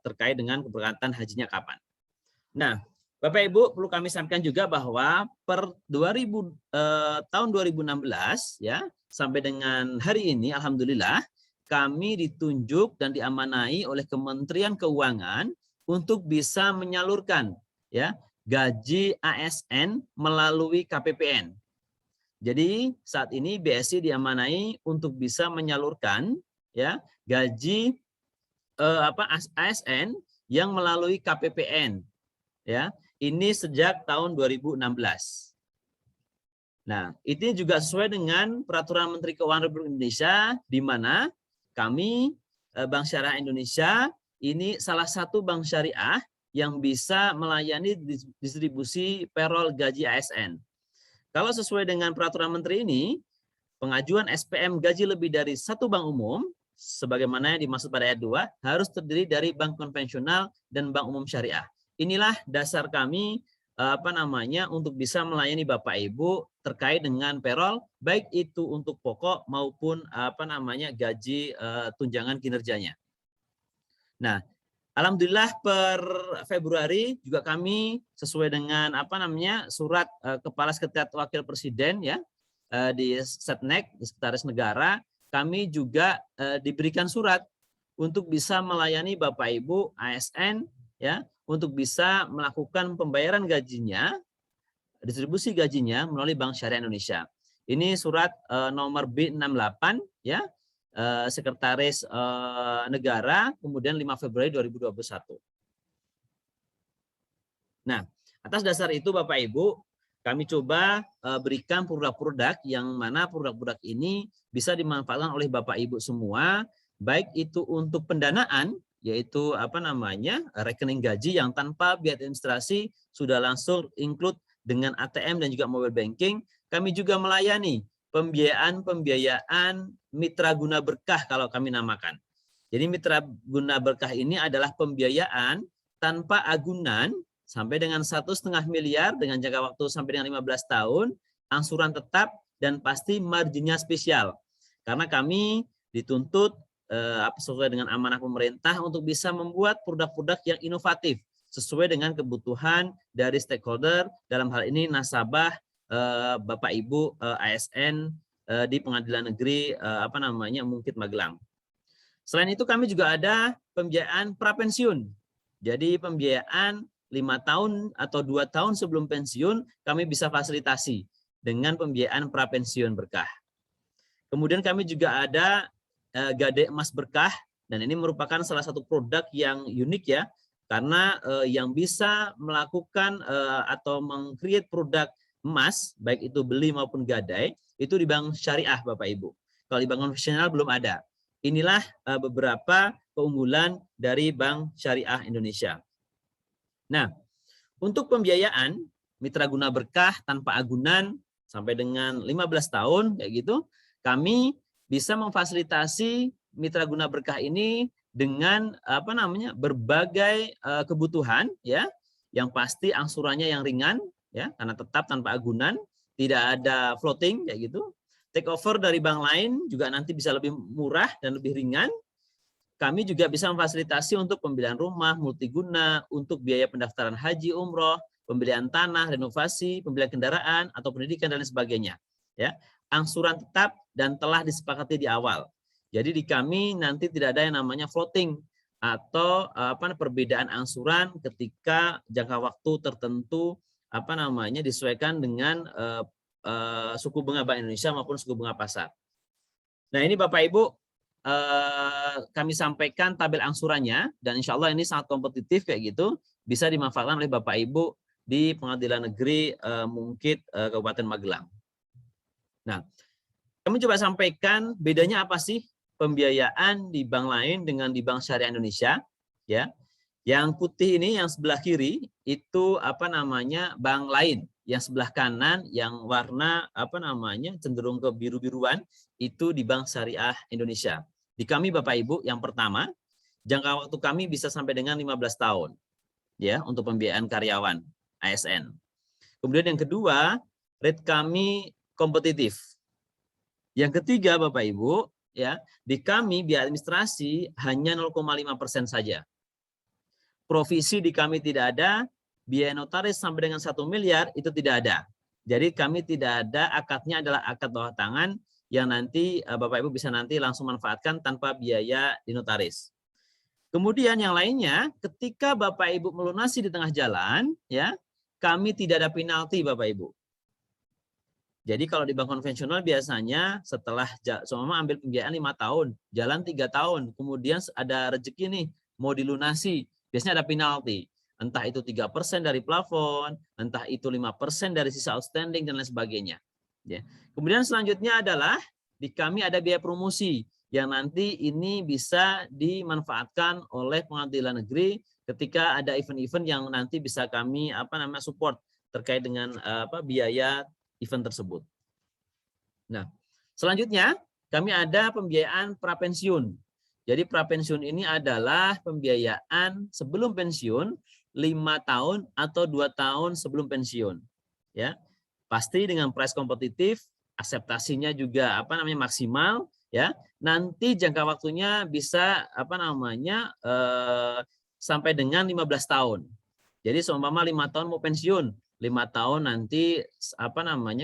terkait dengan keberangkatan hajinya kapan. Nah, Bapak Ibu perlu kami sampaikan juga bahwa per tahun 2016 ya sampai dengan hari ini alhamdulillah kami ditunjuk dan diamanai oleh Kementerian Keuangan untuk bisa menyalurkan ya gaji ASN melalui KPPN. Jadi saat ini BSI diamanai untuk bisa menyalurkan ya gaji ASN yang melalui KPPN ya. Ini sejak tahun 2016. Nah, ini juga sesuai dengan peraturan Menteri Keuangan Republik Indonesia, di mana kami Bank Syariah Indonesia ini salah satu bank syariah yang bisa melayani distribusi payroll gaji ASN. Kalau sesuai dengan peraturan Menteri ini, pengajuan SPM gaji lebih dari satu bank umum, sebagaimana yang dimaksud pada ayat 2, harus terdiri dari bank konvensional dan bank umum syariah. Inilah dasar kami untuk bisa melayani Bapak Ibu terkait dengan payroll, baik itu untuk pokok maupun gaji tunjangan kinerjanya. Nah, alhamdulillah per Februari juga kami sesuai dengan surat Kepala Sekretariat Wakil Presiden ya di Setnek, di Sekretaris Negara, kami juga diberikan surat untuk bisa melayani Bapak Ibu ASN ya, untuk bisa melakukan pembayaran gajinya, distribusi gajinya melalui Bank Syariah Indonesia. Ini surat nomor B68 ya, Sekretaris Negara, kemudian 5 Februari 2021. Nah, atas dasar itu Bapak Ibu, kami coba berikan produk-produk yang mana produk-produk ini bisa dimanfaatkan oleh Bapak Ibu semua, baik itu untuk pendanaan, yaitu rekening gaji yang tanpa biaya administrasi sudah langsung include dengan ATM dan juga mobile banking. Kami juga melayani pembiayaan mitra guna berkah kalau kami namakan. Jadi mitra guna berkah ini adalah pembiayaan tanpa agunan sampai dengan 1,5 miliar dengan jangka waktu sampai dengan 15 tahun, angsuran tetap dan pasti marginnya spesial. Karena kami dituntut sesuai dengan amanah pemerintah untuk bisa membuat produk-produk yang inovatif sesuai dengan kebutuhan dari stakeholder, dalam hal ini nasabah Bapak Ibu ASN di Pengadilan Negeri Mungkit Magelang. Selain itu kami juga ada pembiayaan prapensiun. Jadi pembiayaan 5 tahun atau 2 tahun sebelum pensiun kami bisa fasilitasi dengan pembiayaan prapensiun berkah. Kemudian kami juga ada Gade Emas Berkah, dan ini merupakan salah satu produk yang unik ya, karena yang bisa melakukan atau meng-create produk emas, baik itu beli maupun gadai, itu di bank syariah Bapak Ibu. Kalau di bank konvensional belum ada. Inilah beberapa keunggulan dari Bank Syariah Indonesia. Nah, untuk pembiayaan mitra guna berkah tanpa agunan sampai dengan 15 tahun kayak gitu, kami bisa memfasilitasi mitra guna berkah ini dengan berbagai kebutuhan ya, yang pasti angsurannya yang ringan ya, karena tetap tanpa agunan, tidak ada floating kayak gitu. Take over dari bank lain juga nanti bisa lebih murah dan lebih ringan. Kami juga bisa memfasilitasi untuk pembelian rumah multiguna, untuk biaya pendaftaran haji umroh, pembelian tanah, renovasi, pembelian kendaraan atau pendidikan dan lain sebagainya. Ya, angsuran tetap dan telah disepakati di awal. Jadi di kami nanti tidak ada yang namanya floating atau perbedaan angsuran ketika jangka waktu tertentu disesuaikan dengan suku bunga Bank Indonesia maupun suku bunga pasar. Nah ini Bapak Ibu kami sampaikan tabel angsurannya, dan insya Allah ini sangat kompetitif kayak gitu, bisa dimanfaatkan oleh Bapak Ibu di Pengadilan Negeri Mungkit Kabupaten Magelang. Nah, kami coba sampaikan bedanya apa sih pembiayaan di bank lain dengan di Bank Syariah Indonesia, ya. Yang putih ini yang sebelah kiri itu bank lain, yang sebelah kanan yang warna cenderung ke biru-biruan itu di Bank Syariah Indonesia. Di kami Bapak Ibu yang pertama, jangka waktu kami bisa sampai dengan 15 tahun ya untuk pembiayaan karyawan ASN. Kemudian yang kedua, rate kami kompetitif. Yang ketiga Bapak Ibu, ya, di kami biaya administrasi hanya 0,5% saja. Provisi di kami tidak ada, biaya notaris sampai dengan 1 miliar itu tidak ada. Jadi kami tidak ada, akadnya adalah akad bawah tangan yang nanti Bapak Ibu bisa nanti langsung manfaatkan tanpa biaya di notaris. Kemudian yang lainnya, ketika Bapak Ibu melunasi di tengah jalan, ya, kami tidak ada penalti Bapak Ibu. Jadi kalau di bank konvensional biasanya setelah ambil pembiayaan 5 tahun, jalan 3 tahun, kemudian ada rezeki nih mau dilunasi, biasanya ada penalti. Entah itu 3% dari plafon, entah itu 5% dari sisa outstanding dan lain sebagainya. Ya. Kemudian selanjutnya adalah di kami ada biaya promosi yang nanti ini bisa dimanfaatkan oleh Pengadilan Negeri ketika ada event-event yang nanti bisa kami support terkait dengan biaya event tersebut. Nah, Selanjutnya, kami ada pembiayaan prapensiun. Jadi prapensiun ini adalah pembiayaan sebelum pensiun 5 tahun atau 2 tahun sebelum pensiun. Ya, pasti dengan price kompetitif, akseptasinya juga maksimal. Ya, nanti jangka waktunya bisa sampai dengan 15 tahun. Jadi seumpama 5 tahun mau pensiun, 5 tahun nanti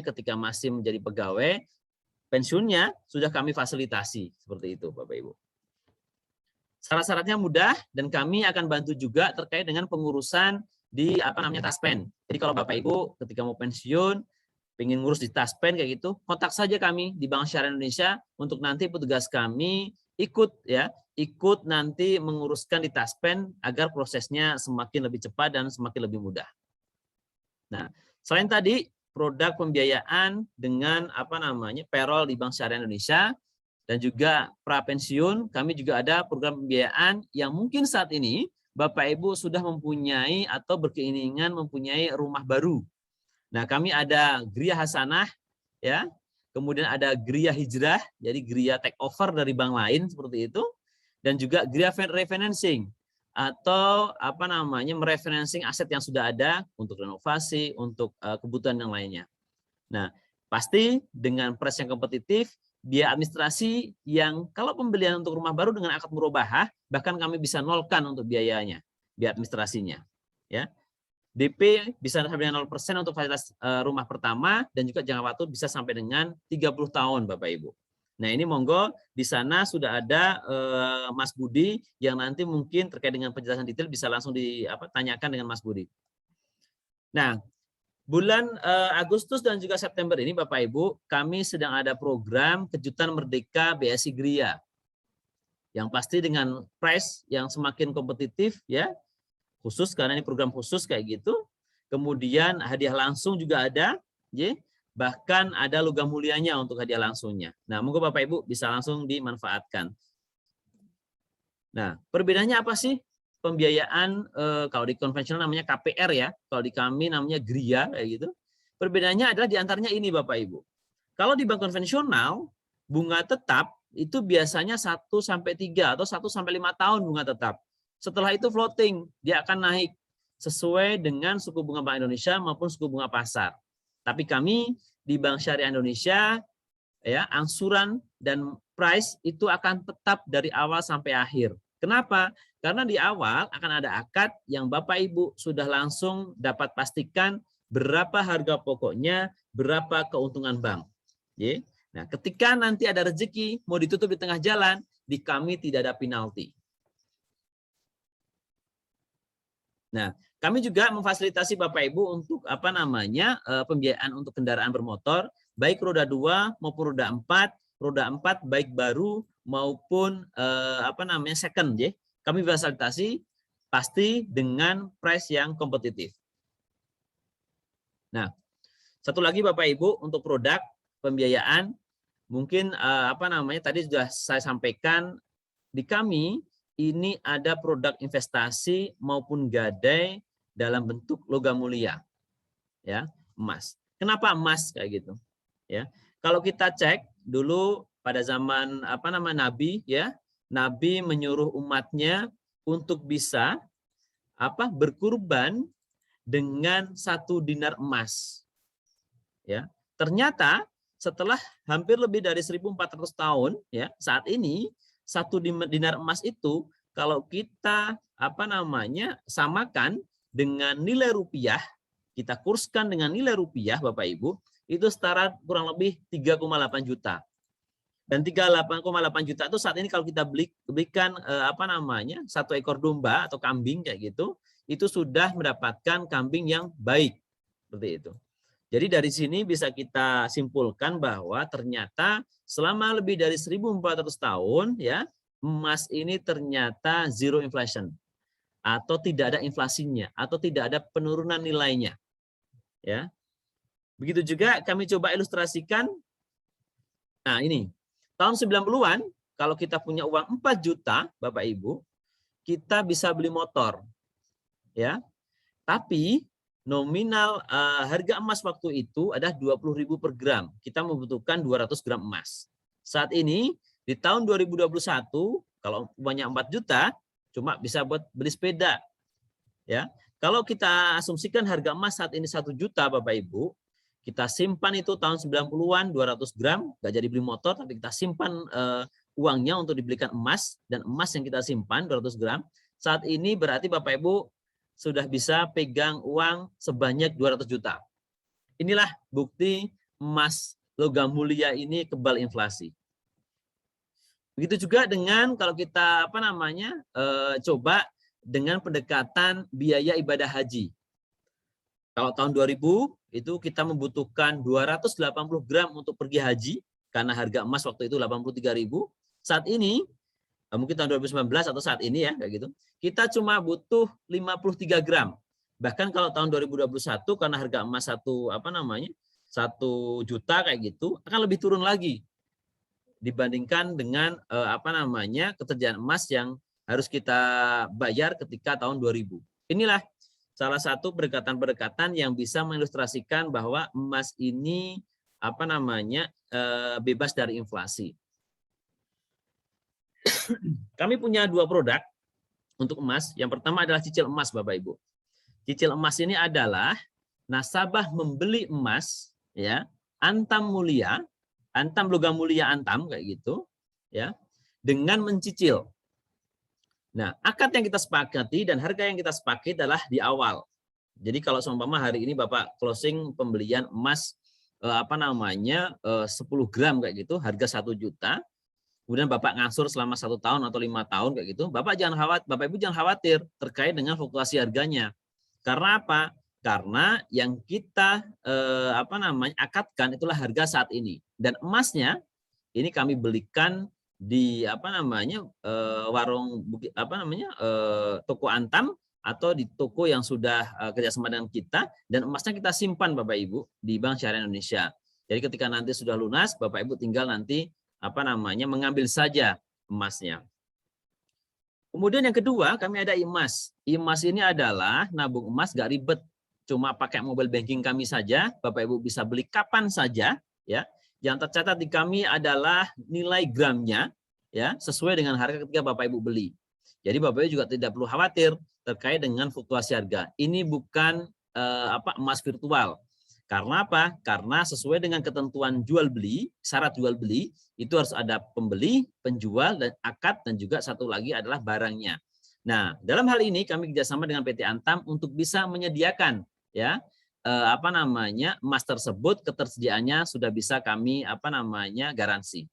ketika masih menjadi pegawai, pensiunnya sudah kami fasilitasi seperti itu, Bapak Ibu. Syarat-syaratnya mudah dan kami akan bantu juga terkait dengan pengurusan di Taspen. Jadi kalau Bapak Ibu ketika mau pensiun, ingin ngurus di Taspen kayak gitu, kontak saja kami di Bank Syariah Indonesia untuk nanti petugas kami ikut nanti menguruskan di Taspen agar prosesnya semakin lebih cepat dan semakin lebih mudah. Nah, selain tadi produk pembiayaan dengan payroll di Bank Syariah Indonesia dan juga prapensiun, kami juga ada program pembiayaan yang mungkin saat ini Bapak Ibu sudah mempunyai atau berkeinginan mempunyai rumah baru. Nah, kami ada Gria Hasanah, ya, kemudian ada Gria Hijrah, jadi Gria take over dari bank lain seperti itu, dan juga Gria refinancing atau merefinancing aset yang sudah ada untuk renovasi, untuk kebutuhan yang lainnya. Nah, pasti dengan price yang kompetitif, biaya administrasi yang kalau pembelian untuk rumah baru dengan akad murabahah, bahkan kami bisa nolkan untuk biayanya, biaya administrasinya. Ya. DP bisa sampai dengan 0% untuk fasilitas rumah pertama dan juga jangka waktu bisa sampai dengan 30 tahun Bapak Ibu. Nah, ini monggo di sana sudah ada Mas Budi yang nanti mungkin terkait dengan penjelasan detail bisa langsung ditanyakan dengan Mas Budi. Nah, bulan Agustus dan juga September ini Bapak Ibu, kami sedang ada program Kejutan Merdeka BSI Gria. Yang pasti dengan price yang semakin kompetitif ya. Khusus karena ini program khusus kayak gitu. Kemudian hadiah langsung juga ada, ya. Bahkan ada logam mulianya untuk hadiah langsungnya. Nah, monggo Bapak Ibu bisa langsung dimanfaatkan. Nah, perbedaannya apa sih? Pembiayaan kalau di konvensional namanya KPR ya, kalau di kami namanya GRIA kayak gitu. Perbedaannya adalah diantaranya ini Bapak Ibu. Kalau di bank konvensional bunga tetap itu biasanya 1 sampai 3 atau 1 sampai 5 tahun bunga tetap. Setelah itu floating, dia akan naik sesuai dengan suku bunga Bank Indonesia maupun suku bunga pasar. Tapi kami di Bank Syariah Indonesia ya angsuran dan price itu akan tetap dari awal sampai akhir. Kenapa? Karena di awal akan ada akad yang Bapak Ibu sudah langsung dapat pastikan berapa harga pokoknya, berapa keuntungan bank. Nah, ketika nanti ada rezeki mau ditutup di tengah jalan, di kami tidak ada penalti. Nah, kami juga memfasilitasi Bapak Ibu untuk pembiayaan untuk kendaraan bermotor, baik roda 2 maupun roda 4 baik baru maupun second ya. Kami fasilitasi pasti dengan price yang kompetitif. Nah, satu lagi Bapak Ibu untuk produk pembiayaan mungkin tadi sudah saya sampaikan di kami ini ada produk investasi maupun gadai dalam bentuk logam mulia. Ya, emas. Kenapa emas kayak gitu? Ya. Kalau kita cek dulu pada zaman Nabi ya, Nabi menyuruh umatnya untuk bisa berkurban dengan 1 dinar emas. Ya. Ternyata setelah hampir lebih dari 1.400 tahun ya, saat ini 1 dinar emas itu kalau kita samakan dengan nilai rupiah, kita kurskan dengan nilai rupiah Bapak Ibu, itu setara kurang lebih 3,8 juta. Dan 3,8 juta itu saat ini kalau kita belikan 1 ekor domba atau kambing kayak gitu, itu sudah mendapatkan kambing yang baik seperti itu. Jadi dari sini bisa kita simpulkan bahwa ternyata selama lebih dari 1.400 tahun ya, emas ini ternyata zero inflation atau tidak ada inflasinya atau tidak ada penurunan nilainya. Ya. Begitu juga kami coba ilustrasikan. Nah, ini tahun 90-an kalau kita punya uang 4 juta Bapak Ibu, kita bisa beli motor. Ya. Tapi nominal harga emas waktu itu adalah 20.000 per gram. Kita membutuhkan 200 gram emas. Saat ini di tahun 2021 kalau banyak 4 juta cuma bisa buat beli sepeda. Ya. Kalau kita asumsikan harga emas saat ini 1 juta Bapak Ibu, kita simpan itu tahun 90-an 200 gram, nggak jadi beli motor, tapi kita simpan uangnya untuk dibelikan emas, dan emas yang kita simpan 200 gram, saat ini berarti Bapak Ibu sudah bisa pegang uang sebanyak 200 juta. Inilah bukti emas logam mulia ini kebal inflasi. Begitu juga dengan kalau kita coba dengan pendekatan biaya ibadah haji. Kalau tahun 2000 itu kita membutuhkan 280 gram untuk pergi haji karena harga emas waktu itu 83.000. Saat ini mungkin tahun 2019 atau saat ini ya kayak gitu, kita cuma butuh 53 gram. Bahkan kalau tahun 2021 karena harga emas 1 juta kayak gitu akan lebih turun lagi dibandingkan dengan ketersediaan emas yang harus kita bayar ketika tahun 2000. Inilah salah satu pendekatan-pendekatan yang bisa mengilustrasikan bahwa emas ini bebas dari inflasi. Kami punya 2 produk untuk emas. Yang pertama adalah cicil emas, Bapak Ibu. Cicil emas ini adalah nasabah membeli emas, ya, antam mulia, antam logam mulia antam kayak gitu, ya, dengan mencicil. Nah, akad yang kita sepakati dan harga yang kita sepakati adalah di awal. Jadi kalau seumpama hari ini Bapak closing pembelian emas 10 gram kayak gitu, harga 1 juta. Kemudian Bapak ngangsur selama 1 tahun atau 5 tahun kayak gitu, Bapak Ibu jangan khawatir terkait dengan fluktuasi harganya. Karena apa? Karena yang kita akadkan itulah harga saat ini. Dan emasnya ini kami belikan di toko antam atau di toko yang sudah kerjasama dengan kita, dan emasnya kita simpan Bapak Ibu di Bank Syariah Indonesia. Jadi ketika nanti sudah lunas, Bapak Ibu tinggal nanti mengambil saja emasnya. Kemudian yang kedua, kami ada IMAS. IMAS ini adalah nabung emas gak ribet, cuma pakai mobile banking kami saja, Bapak Ibu bisa beli kapan saja, ya. Yang tercatat di kami adalah nilai gramnya, ya, sesuai dengan harga ketika Bapak Ibu beli. Jadi Bapak Ibu juga tidak perlu khawatir terkait dengan fluktuasi harga. Ini bukan emas virtual. Karena apa? Karena sesuai dengan ketentuan jual beli, syarat jual beli itu harus ada pembeli, penjual, dan akad, dan juga satu lagi adalah barangnya. Nah, dalam hal ini kami kerjasama dengan PT Antam untuk bisa menyediakan, ya, emas tersebut ketersediaannya sudah bisa kami garansi.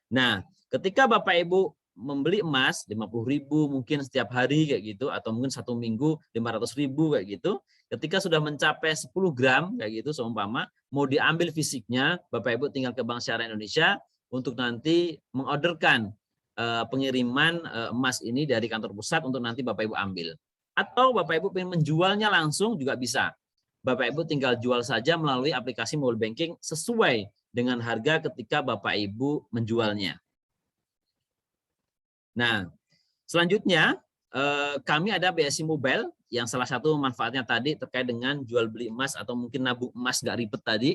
Nah, ketika Bapak Ibu membeli emas 50.000 mungkin setiap hari kayak gitu, atau mungkin 1 minggu 500.000 kayak gitu, ketika sudah mencapai 10 gram kayak gitu seumpama mau diambil fisiknya, Bapak Ibu tinggal ke Bank Syariah Indonesia untuk nanti mengorderkan pengiriman emas ini dari kantor pusat untuk nanti Bapak Ibu ambil. Atau Bapak Ibu ingin menjualnya langsung juga bisa. Bapak Ibu tinggal jual saja melalui aplikasi mobile banking sesuai dengan harga ketika Bapak Ibu menjualnya. Nah, selanjutnya kami ada BSI Mobile yang salah satu manfaatnya tadi terkait dengan jual beli emas atau mungkin nabung emas gak ribet tadi.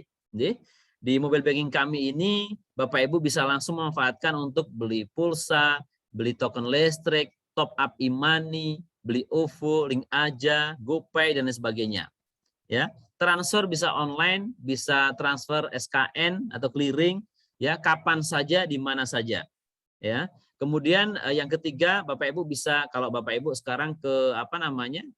Di mobile banking kami ini Bapak Ibu bisa langsung memanfaatkan untuk beli pulsa, beli token listrik, top up e-money, beli OVO, Link Aja, GoPay, dan lain sebagainya. Ya, transfer bisa online, bisa transfer SKN atau clearing, ya, kapan saja, di mana saja. Ya. Kemudian yang ketiga, Bapak Ibu bisa, kalau Bapak Ibu sekarang ke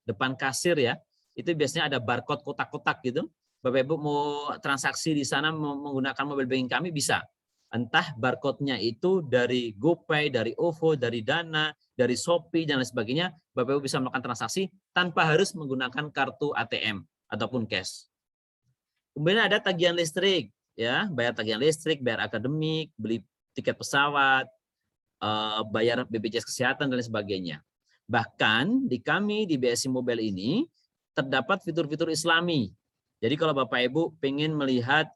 depan kasir ya, itu biasanya ada barcode kotak-kotak gitu. Bapak Ibu mau transaksi di sana menggunakan mobile banking kami bisa. Entah barcode-nya itu dari GoPay, dari OVO, dari Dana, dari Shopee, dan lain sebagainya, Bapak Ibu bisa melakukan transaksi tanpa harus menggunakan kartu ATM ataupun cash. Kemudian ada tagihan listrik, ya, bayar tagihan listrik, bayar akademik, beli tiket pesawat, bayar BPJS Kesehatan, dan lain sebagainya. Bahkan di kami di BSI Mobile ini terdapat fitur-fitur Islami. Jadi kalau Bapak Ibu pengen melihat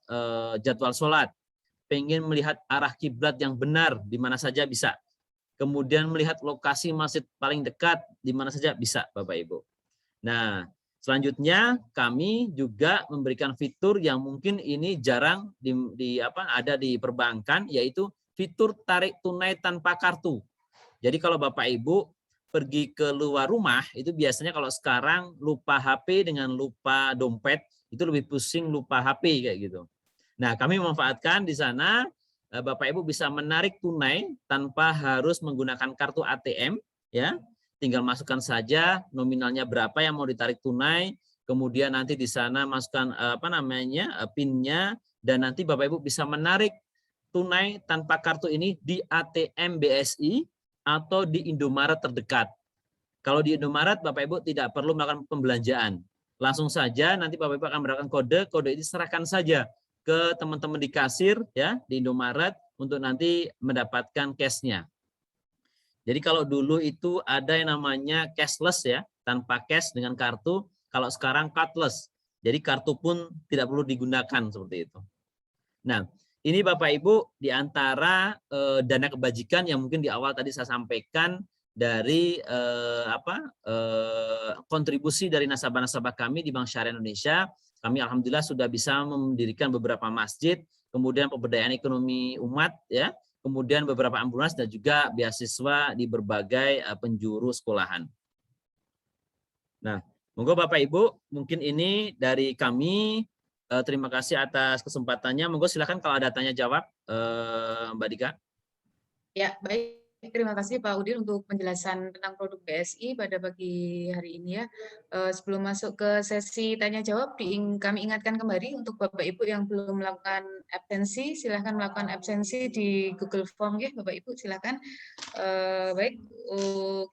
jadwal sholat, pengen melihat arah kiblat yang benar di mana saja bisa. Kemudian melihat lokasi masjid paling dekat di mana saja bisa Bapak Ibu. Nah, Selanjutnya kami juga memberikan fitur yang mungkin ini jarang ada di perbankan, yaitu fitur tarik tunai tanpa kartu. Jadi kalau Bapak Ibu pergi ke luar rumah, itu biasanya kalau sekarang lupa HP dengan lupa dompet, itu lebih pusing lupa HP kayak gitu. Nah, kami memanfaatkan di sana Bapak Ibu bisa menarik tunai tanpa harus menggunakan kartu ATM, ya. Tinggal masukkan saja nominalnya berapa yang mau ditarik tunai, kemudian nanti di sana masukkan PIN-nya, dan nanti Bapak Ibu bisa menarik tunai tanpa kartu ini di ATM BSI atau di Indomaret terdekat. Kalau di Indomaret Bapak Ibu tidak perlu melakukan pembelanjaan. Langsung saja nanti Bapak Ibu akan mendapatkan kode ini serahkan saja ke teman-teman di kasir ya di Indomaret untuk nanti mendapatkan cash-nya. Jadi kalau dulu itu ada yang namanya cashless ya, tanpa cash dengan kartu, kalau sekarang cardless. Jadi kartu pun tidak perlu digunakan seperti itu. Nah, ini Bapak Ibu di antara dana kebajikan yang mungkin di awal tadi saya sampaikan dari kontribusi dari nasabah-nasabah kami di Bank Syariah Indonesia. Kami alhamdulillah sudah bisa mendirikan beberapa masjid, kemudian pemberdayaan ekonomi umat ya, kemudian beberapa ambulans dan juga beasiswa di berbagai penjuru sekolahan. Nah, monggo Bapak Ibu, mungkin ini dari kami. Terima kasih atas kesempatannya. Monggo silakan kalau ada tanya jawab, Mbak Dika. Ya, baik. Terima kasih Pak Udin untuk penjelasan tentang produk BSI pada pagi hari ini ya. Sebelum masuk ke sesi tanya jawab, kami ingatkan kembali untuk Bapak Ibu yang belum melakukan absensi, silahkan melakukan absensi di Google Form ya Bapak Ibu, silahkan. Baik,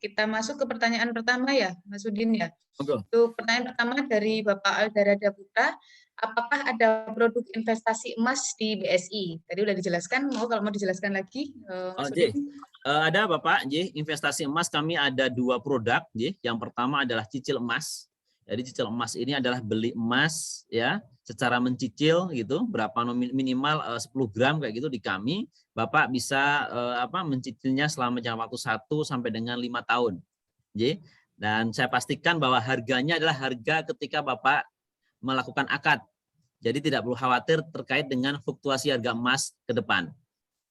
kita masuk ke pertanyaan pertama ya Mas Udin ya. Untuk pertanyaan pertama dari Bapak Aldarada Putra, apakah ada produk investasi emas di BSI? Tadi udah dijelaskan, kalau mau dijelaskan lagi Mas Udin. Ada Bapak, investasi emas kami ada 2 produk. Yang pertama adalah cicil emas. Jadi cicil emas ini adalah beli emas ya secara mencicil gitu, berapa minimal 10 gram kayak gitu di kami. Bapak bisa mencicilnya selama jangka waktu 1 sampai dengan 5 tahun. Dan saya pastikan bahwa harganya adalah harga ketika Bapak melakukan akad. Jadi tidak perlu khawatir terkait dengan fluktuasi harga emas ke depan.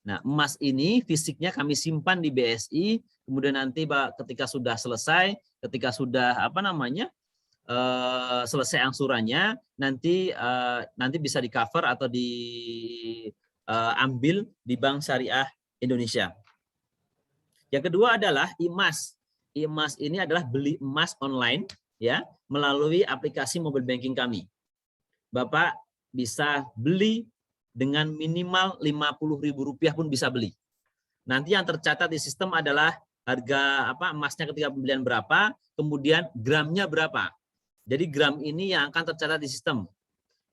Nah, emas ini fisiknya kami simpan di BSI, kemudian nanti ketika sudah selesai, ketika sudah selesai angsurannya, nanti bisa di cover atau diambil di Bank Syariah Indonesia. Yang kedua adalah IMAS. IMAS ini adalah beli emas online ya melalui aplikasi mobile banking kami. Bapak bisa beli dengan minimal Rp50.000 pun bisa beli. Nanti yang tercatat di sistem adalah harga emasnya ketika pembelian berapa, kemudian gramnya berapa. Jadi gram ini yang akan tercatat di sistem.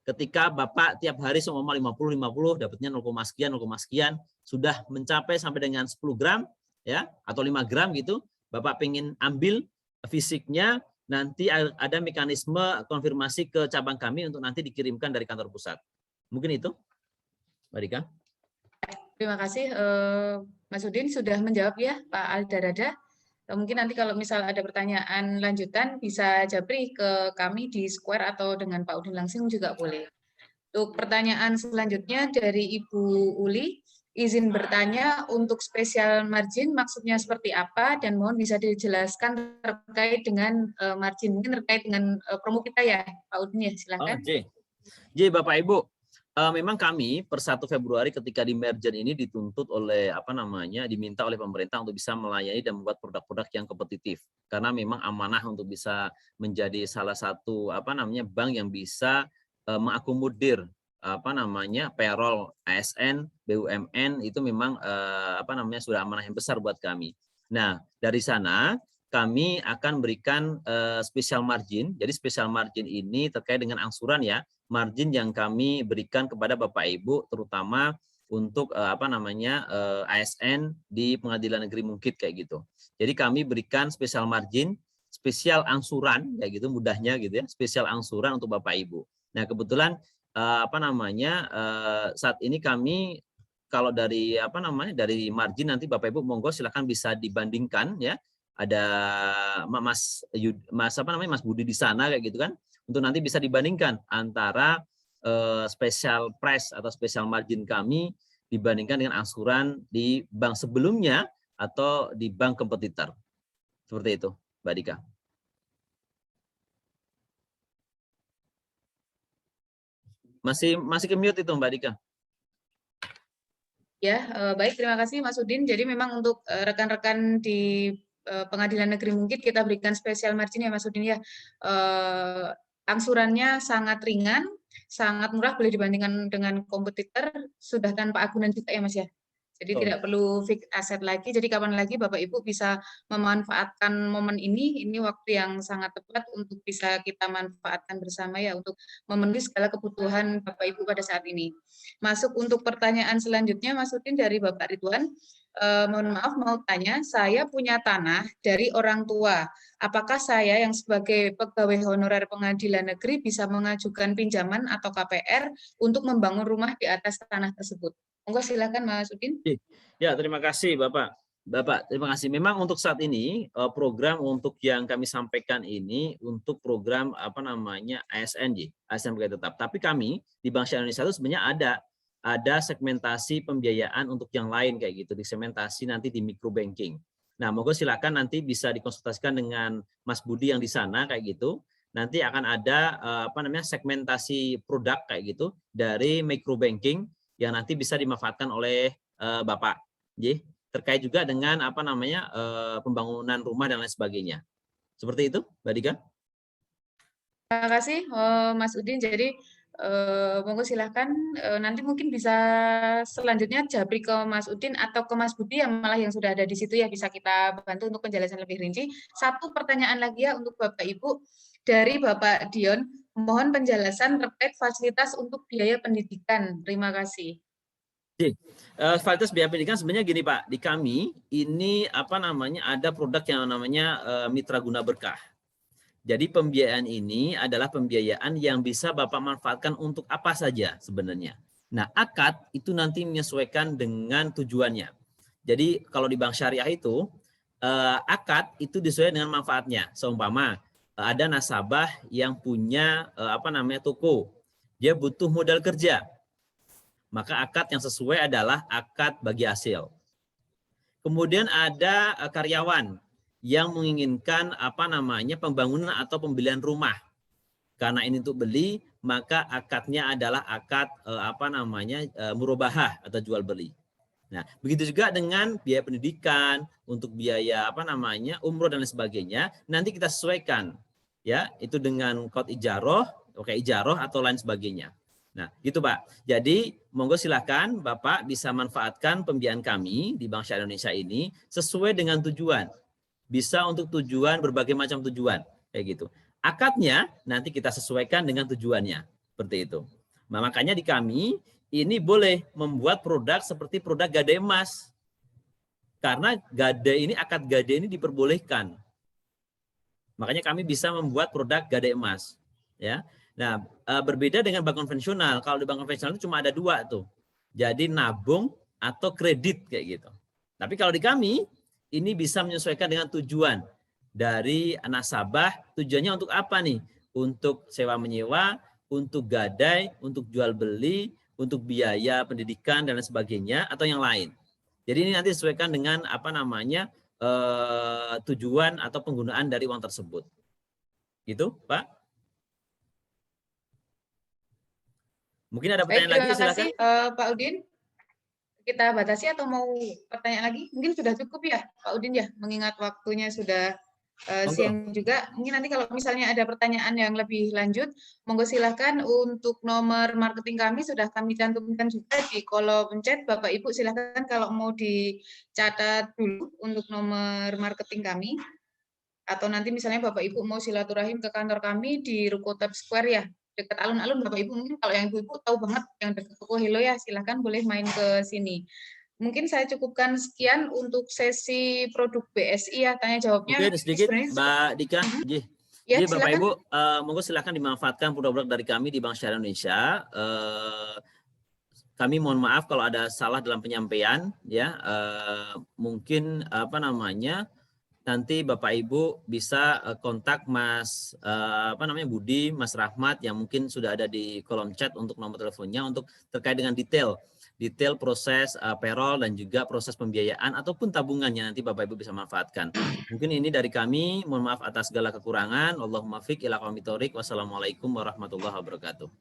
Ketika Bapak tiap hari seumpama 50 dapatnya 0, sekian, sudah mencapai sampai dengan 10 gram ya atau 5 gram gitu, Bapak pengen ambil fisiknya, nanti ada mekanisme konfirmasi ke cabang kami untuk nanti dikirimkan dari kantor pusat. Mungkin itu. Mbak Dika. Terima kasih Mas Udin sudah menjawab ya Pak Aldarada. Mungkin nanti kalau misal ada pertanyaan lanjutan bisa japri ke kami di Square atau dengan Pak Udin langsung juga boleh. Untuk pertanyaan selanjutnya dari Ibu Uli, izin bertanya untuk spesial margin maksudnya seperti apa dan mohon bisa dijelaskan terkait dengan margin, mungkin terkait dengan promo kita ya Pak Udin ya, silakan. Bapak Ibu. Memang kami per 1 Februari ketika di merger ini dituntut oleh diminta oleh pemerintah untuk bisa melayani dan membuat produk-produk yang kompetitif karena memang amanah untuk bisa menjadi salah satu bank yang bisa mengakomodir payroll ASN, BUMN itu memang sudah amanah yang besar buat kami. Nah, dari sana kami akan berikan special margin. Jadi special margin ini terkait dengan angsuran ya, margin yang kami berikan kepada Bapak Ibu terutama untuk ASN di Pengadilan Negeri Mungkit kayak gitu. Jadi kami berikan special margin, spesial angsuran kayak gitu mudahnya gitu ya, spesial angsuran untuk Bapak Ibu. Nah, kebetulan saat ini kami kalau dari dari margin nanti Bapak Ibu monggo silakan bisa dibandingkan ya. ada Mas Budi di sana kayak gitu kan, untuk nanti bisa dibandingkan antara special price atau special margin kami dibandingkan dengan angsuran di bank sebelumnya atau di bank kompetitor. Seperti itu, Mbak Dika. Masih ke-mute itu, Mbak Dika. Ya, baik, terima kasih Mas Udin. Jadi memang untuk rekan-rekan di Pengadilan Negeri mungkin kita berikan spesial margin ya Mas Udin ya. Angsurannya sangat ringan, sangat murah, boleh dibandingkan dengan kompetitor, sudah tanpa agunan juga ya Mas ya. Jadi tidak perlu fix aset lagi. Jadi kapan lagi Bapak Ibu bisa memanfaatkan momen ini waktu yang sangat tepat untuk bisa kita manfaatkan bersama ya untuk memenuhi segala kebutuhan Bapak Ibu pada saat ini. Masuk untuk pertanyaan selanjutnya Mas Udin dari Bapak Ridwan. Mohon maaf mau tanya, saya punya tanah dari orang tua. Apakah saya yang sebagai pegawai honorer pengadilan negeri bisa mengajukan pinjaman atau KPR untuk membangun rumah di atas tanah tersebut? Monggo silakan Mas Udin. Ya, terima kasih Bapak. Bapak, terima kasih. Memang untuk saat ini program untuk yang kami sampaikan ini untuk program ASN pegawai tetap. Tapi kami di Bank Syariah Indonesia itu sebenarnya ada segmentasi pembiayaan untuk yang lain kayak gitu, disegmentasi nanti di micro banking. Nah, monggo silakan nanti bisa dikonsultasikan dengan Mas Budi yang di sana kayak gitu. Nanti akan ada segmentasi produk kayak gitu dari micro banking yang nanti bisa dimanfaatkan oleh Bapak. Jadi terkait juga dengan pembangunan rumah dan lain sebagainya. Seperti itu, Mbak Dika. Terima kasih Mas Udin. Jadi monggo silahkan nanti mungkin bisa selanjutnya Jabri ke Mas Udin atau ke Mas Budi yang malah yang sudah ada di situ ya, bisa kita bantu untuk penjelasan lebih rinci. Satu pertanyaan lagi ya untuk Bapak Ibu dari Bapak Dion, mohon penjelasan terkait fasilitas untuk biaya pendidikan. Terima kasih. Fasilitas biaya pendidikan sebenarnya gini Pak, di kami ini ada produk yang namanya Mitra Guna Berkah. Jadi pembiayaan ini adalah pembiayaan yang bisa Bapak manfaatkan untuk apa saja sebenarnya. Nah, akad itu nanti menyesuaikan dengan tujuannya. Jadi kalau di bank syariah itu, akad itu disesuaikan dengan manfaatnya. Seumpama ada nasabah yang punya toko, dia butuh modal kerja, maka akad yang sesuai adalah akad bagi hasil. Kemudian ada karyawan yang menginginkan pembangunan atau pembelian rumah. Karena ini untuk beli, maka akadnya adalah akad murabahah atau jual beli. Nah, begitu juga dengan biaya pendidikan, untuk biaya umroh dan lain sebagainya, nanti kita sesuaikan ya, itu dengan kode ijaroh, ijaroh atau lain sebagainya. Nah, gitu Pak. Jadi, monggo silakan Bapak bisa manfaatkan pembiayaan kami di Bank Syariah Indonesia ini sesuai dengan tujuan. Bisa untuk tujuan berbagai macam tujuan kayak gitu. Akadnya nanti kita sesuaikan dengan tujuannya seperti itu. Nah, makanya di kami ini boleh membuat produk seperti produk gadai emas. Karena gadai ini, akad gadai ini diperbolehkan. Makanya kami bisa membuat produk gadai emas, ya. Nah, berbeda dengan bank konvensional. Kalau di bank konvensional itu cuma ada dua tuh. Jadi nabung atau kredit kayak gitu. Tapi kalau di kami ini bisa menyesuaikan dengan tujuan dari nasabah. Tujuannya untuk apa nih? Untuk sewa menyewa, untuk gadai, untuk jual beli, untuk biaya pendidikan dan lain sebagainya, atau yang lain. Jadi ini nanti disesuaikan dengan tujuan atau penggunaan dari uang tersebut. Gitu, Pak. Mungkin ada pertanyaan lagi, silakan. Terima kasih Pak Udin. Kita batasi atau mau pertanyaan lagi? Mungkin sudah cukup ya Pak Udin ya, mengingat waktunya sudah siang juga. Mungkin nanti kalau misalnya ada pertanyaan yang lebih lanjut, monggo silahkan. Untuk nomor marketing kami sudah kami cantumkan juga di kolom chat. Bapak Ibu silahkan kalau mau dicatat dulu untuk nomor marketing kami. Atau nanti misalnya Bapak Ibu mau silaturahim ke kantor kami di Ruko Tab Square ya, dekat alun-alun. Bapak Ibu mungkin kalau yang ibu-ibu tahu banget yang dekat Toko Hello ya, silahkan boleh main ke sini. Mungkin saya cukupkan sekian untuk sesi produk BSI ya, tanya jawabnya. Mungkin sedikit Mbak Dika. Ya, jadi Bapak Ibu monggo silahkan dimanfaatkan produk-produk dari kami di Bank Syariah Indonesia. Kami mohon maaf kalau ada salah dalam penyampaian ya. Mungkin nanti Bapak Ibu bisa kontak Mas Budi, Mas Rahmat yang mungkin sudah ada di kolom chat untuk nomor teleponnya untuk terkait dengan detail proses payroll dan juga proses pembiayaan ataupun tabungannya nanti Bapak Ibu bisa manfaatkan. Mungkin ini dari kami, mohon maaf atas segala kekurangan. Allahumma fiq ila aqwamit thoriq. Wassalamualaikum warahmatullahi wabarakatuh.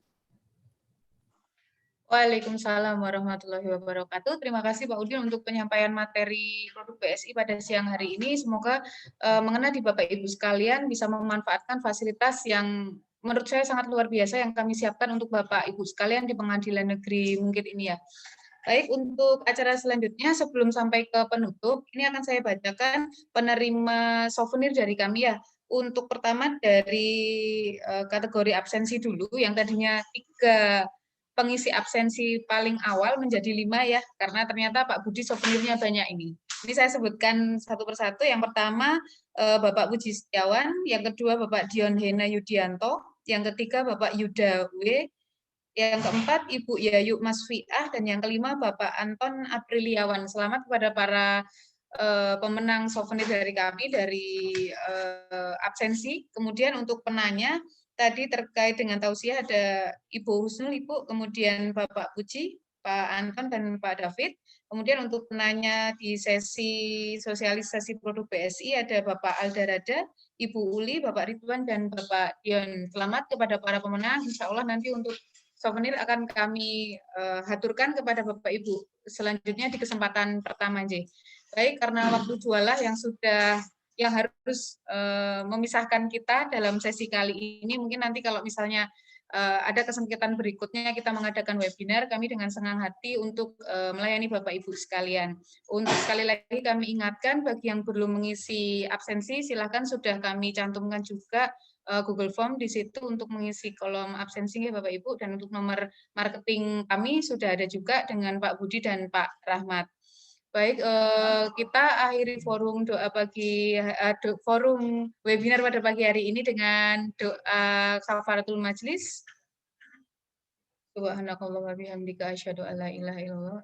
Waalaikumsalam warahmatullahi wabarakatuh. Terima kasih Pak Udin untuk penyampaian materi produk BSI pada siang hari ini. Semoga mengena di Bapak Ibu sekalian bisa memanfaatkan fasilitas yang menurut saya sangat luar biasa yang kami siapkan untuk Bapak Ibu sekalian di Pengadilan Negeri Mungkit ini ya. Baik, untuk acara selanjutnya sebelum sampai ke penutup, ini akan saya bacakan penerima souvenir dari kami ya. Untuk pertama dari kategori absensi dulu, yang tadinya 3 pengisi absensi paling awal menjadi 5 ya, karena ternyata Pak Budi souvenirnya banyak ini. Ini saya sebutkan satu persatu. Yang pertama Bapak Puji Setiawan, yang kedua Bapak Dion Hena Yudianto, yang ketiga Bapak Yuda W, yang keempat Ibu Yayu Masfiah, dan yang kelima Bapak Anton Apriliawan. Selamat kepada para pemenang souvenir dari kami dari absensi. Kemudian untuk penanya tadi terkait dengan tausiah ada Ibu Husnul, Ibu, kemudian Bapak Puji, Pak Anton, dan Pak David. Kemudian untuk penanya di sesi sosialisasi produk BSI ada Bapak Aldarada, Ibu Uli, Bapak Ridwan, dan Bapak Dion. Selamat kepada para pemenang. Insya Allah nanti untuk souvenir akan kami haturkan kepada Bapak Ibu selanjutnya di kesempatan pertama. Baik, karena waktu jualah yang harus memisahkan kita dalam sesi kali ini. Mungkin nanti kalau misalnya ada kesempatan berikutnya kita mengadakan webinar, kami dengan senang hati untuk melayani Bapak Ibu sekalian. Untuk sekali lagi kami ingatkan bagi yang belum mengisi absensi, silakan sudah kami cantumkan juga Google Form di situ untuk mengisi kolom absensi ya Bapak Ibu, dan untuk nomor marketing kami sudah ada juga dengan Pak Budi dan Pak Rahmat. Baik, kita akhiri forum forum webinar pada pagi hari ini dengan doa kafaratul majlis. Subhanakallah wa bihamdika asyhadu an la ilaha illallah.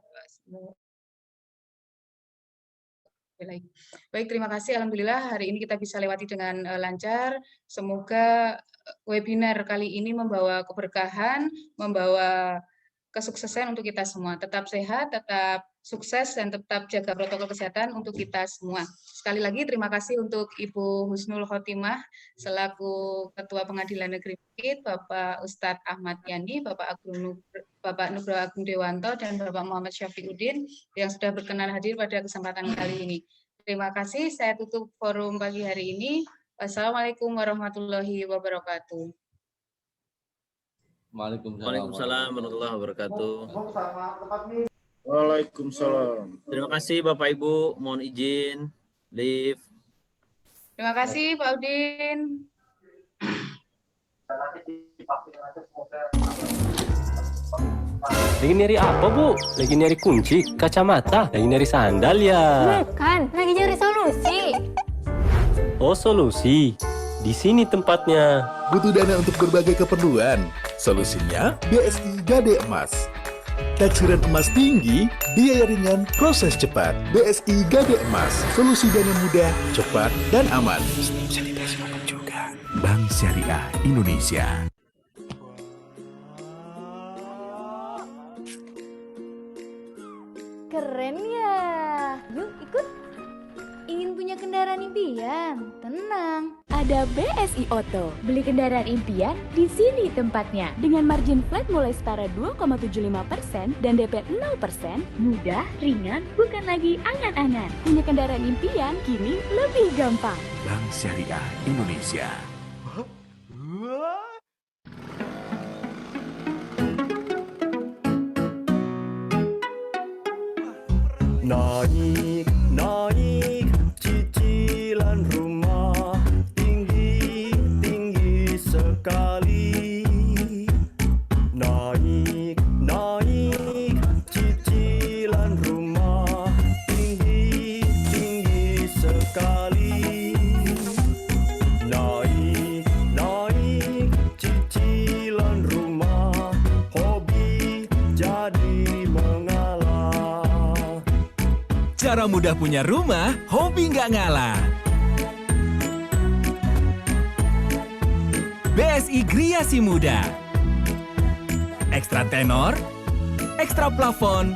Baik, terima kasih. Alhamdulillah hari ini kita bisa lewati dengan lancar. Semoga webinar kali ini membawa keberkahan, membawa kesuksesan untuk kita semua. Tetap sehat, tetap sukses, dan tetap jaga protokol kesehatan untuk kita semua. Sekali lagi terima kasih untuk Ibu Husnul Khotimah selaku Ketua Pengadilan Negeri Bukit, Bapak Ustadz Ahmad Yani, Bapak Nugroho Agung Dewanto, dan Bapak Muhammad Syafiuddin yang sudah berkenan hadir pada kesempatan kali ini. Terima kasih. Saya tutup forum pagi hari ini. Wassalamualaikum warahmatullahi wabarakatuh. Waalaikumsalam warahmatullahi wabarakatuh. Waalaikumsalam. Terima kasih Bapak Ibu, mohon izin leave. Terima kasih Pak Udin. Lagi nyari apa, Bu? Lagi nyari kunci, kacamata, lagi nyari sandal ya? Bukan, lagi nyari solusi. Oh, solusi. Di sini tempatnya. Butuh dana untuk berbagai keperluan? Solusinya BSI Gade Emas. Taksiran emas tinggi, biaya ringan, proses cepat. BSI Gade Emas, solusi dana mudah, cepat, dan aman. Bisa ditransfer juga. Bank Syariah Indonesia. Keren ya. Yuk ikut. Ingin punya kendaraan impian? Tenang, ada BSI Auto. Beli kendaraan impian di sini tempatnya. Dengan margin flat mulai setara 2,75% dan DP 0%, mudah, ringan, bukan lagi angan-angan. Punya kendaraan impian kini lebih gampang. Bank Syariah Indonesia. Naik cicilan rumah tinggi sekali. Naik cicilan rumah tinggi sekali. Naik cicilan rumah, hobi jadi mengalah. Cara mudah punya rumah, hobi nggak ngalah. BSI Griasi Muda. Ekstra tenor, ekstra plafon,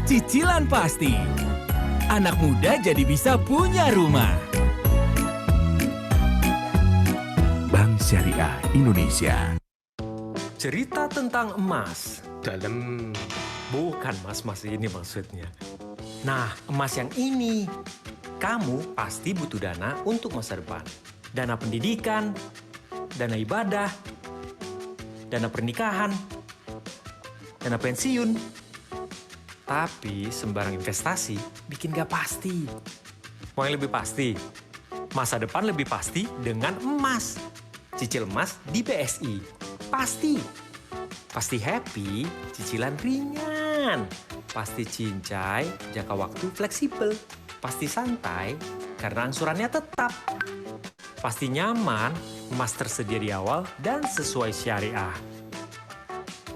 cicilan pasti. Anak muda jadi bisa punya rumah. Bank Syariah Indonesia. Cerita tentang emas. Dalam. Bukan mas-mas ini maksudnya. Nah, emas yang ini. Kamu pasti butuh dana untuk masa depan. Dana pendidikan, dana ibadah, dana pernikahan, dana pensiun. Tapi sembarang investasi bikin gak pasti. Mau yang lebih pasti? Masa depan lebih pasti dengan emas. Cicil emas di BSI. Pasti. Pasti happy, cicilan ringan. Pasti cincai, jangka waktu fleksibel. Pasti santai, karena angsurannya tetap. Pasti nyaman, emas tersedia di awal dan sesuai syariah.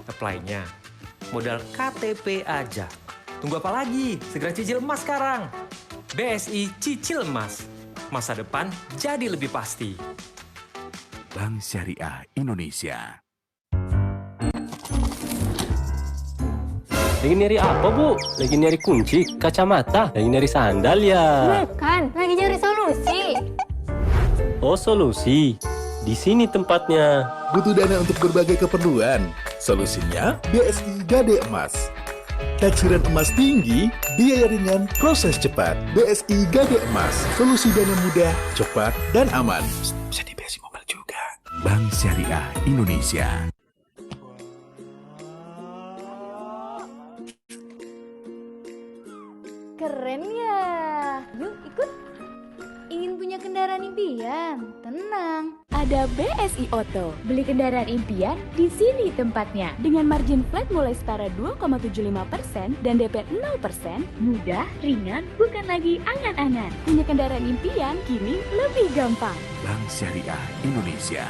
Apply-nya, modal KTP aja. Tunggu apa lagi? Segera cicil emas sekarang. BSI Cicil Emas. Masa depan jadi lebih pasti. Bank Syariah Indonesia. Lagi nyari apa, Bu? Lagi nyari kunci, kacamata, lagi nyari sandal ya? Bukan, lagi cari solusi. Oh, solusi. Di sini tempatnya. Butuh dana untuk berbagai keperluan? Solusinya BSI Gade Emas. Taksiran emas tinggi, biaya ringan, proses cepat. BSI Gade Emas. Solusi dana mudah, cepat, dan aman. Bisa di BSI Mobile juga. Bank Syariah Indonesia. Keren ya. Yuk ikut. Ingin punya kendaraan impian? Tenang. Ada BSI Auto. Beli kendaraan impian di sini tempatnya. Dengan margin flat mulai setara 2,75% dan DP 0%, mudah, ringan, bukan lagi angan-angan. Punya kendaraan impian kini lebih gampang. Bank Syariah Indonesia.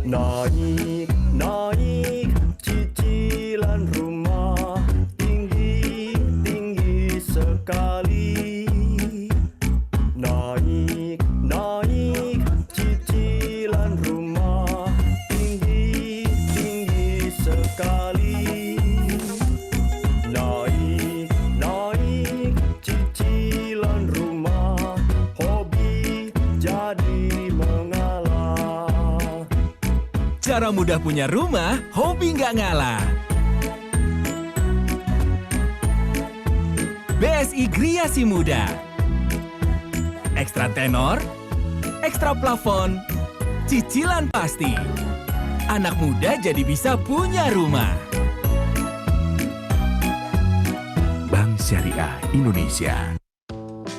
Naik, naik cicilan rumah tinggi, tinggi sekali. Naik, naik cicilan rumah tinggi, tinggi sekali. Naik, naik cicilan rumah, hobi jadi mengalah. Cara mudah punya rumah, hobi nggak ngalah. BSI Griasi Muda. Ekstra tenor, ekstra plafon, cicilan pasti. Anak muda jadi bisa punya rumah. Bank Syariah Indonesia.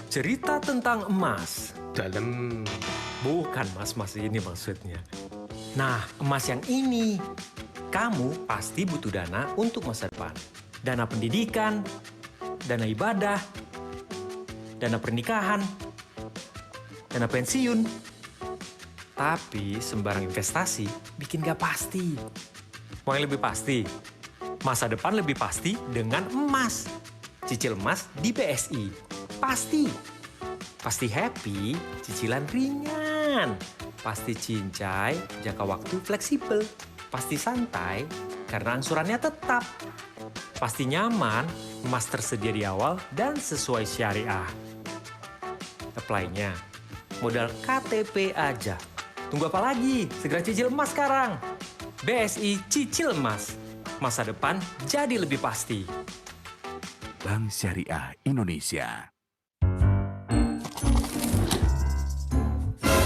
Cerita tentang emas. Dalam. Bukan mas-mas ini maksudnya. Nah, emas yang ini. Kamu pasti butuh dana untuk masa depan. Dana pendidikan, dana ibadah, dana pernikahan, dana pensiun. Tapi sembarang investasi bikin gak pasti. Mau yang lebih pasti? Masa depan lebih pasti dengan emas. Cicil emas di BSI. Pasti. Pasti happy, cicilan ringan. Pasti cincai, jangka waktu fleksibel. Pasti santai, karena angsurannya tetap. Pasti nyaman, emas tersedia di awal dan sesuai syariah. Apply-nya, modal KTP aja. Tunggu apa lagi? Segera cicil emas sekarang. BSI Cicil Emas. Masa depan jadi lebih pasti. Bank Syariah Indonesia.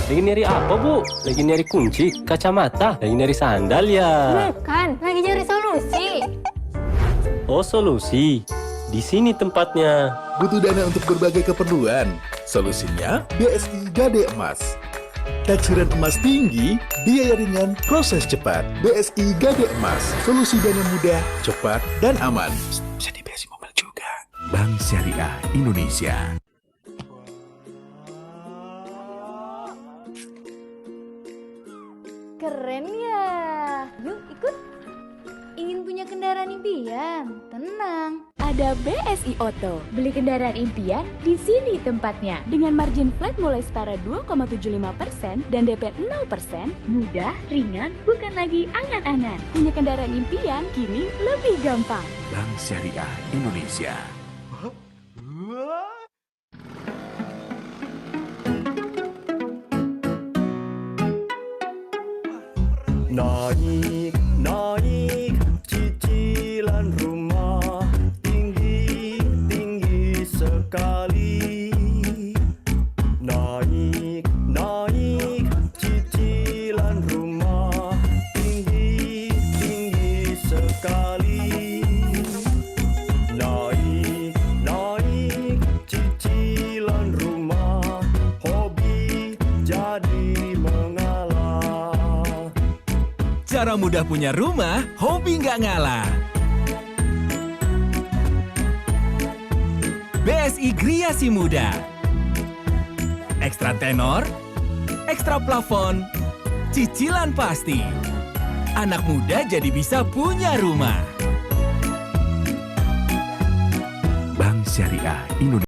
Lagi nyari apa, Bu? Lagi nyari kunci, kacamata, lagi nyari sandal ya? Bukan, lagi cari solusi. Oh, solusi. Di sini tempatnya. Butuh dana untuk berbagai keperluan? Solusinya BSI Gade Emas. Taksiran emas tinggi, biaya ringan, proses cepat. BSI Gade Emas. Solusi dana mudah, cepat, dan aman. Bisa di BSI Mobile juga. Bank Syariah Indonesia. Keren ya. Yuk ikut. Ingin punya kendaraan impian? Tenang. Ada BSI Auto. Beli kendaraan impian, di sini tempatnya. Dengan margin flat mulai setara 2,75% dan DP 0%, mudah, ringan, bukan lagi angan-angan. Punya kendaraan impian kini lebih gampang. Bank Syariah Indonesia. Naik, naik cicilan rumah tinggi, tinggi sekali. Naik, naik cicilan rumah tinggi, tinggi sekali. Naik, naik cicilan rumah, hobi jadi mengalah. Cara mudah punya rumah, hobi nggak ngalah. BSI Griasi Muda. Ekstra tenor, ekstra plafon, cicilan pasti. Anak muda jadi bisa punya rumah. Bank Syariah Indonesia.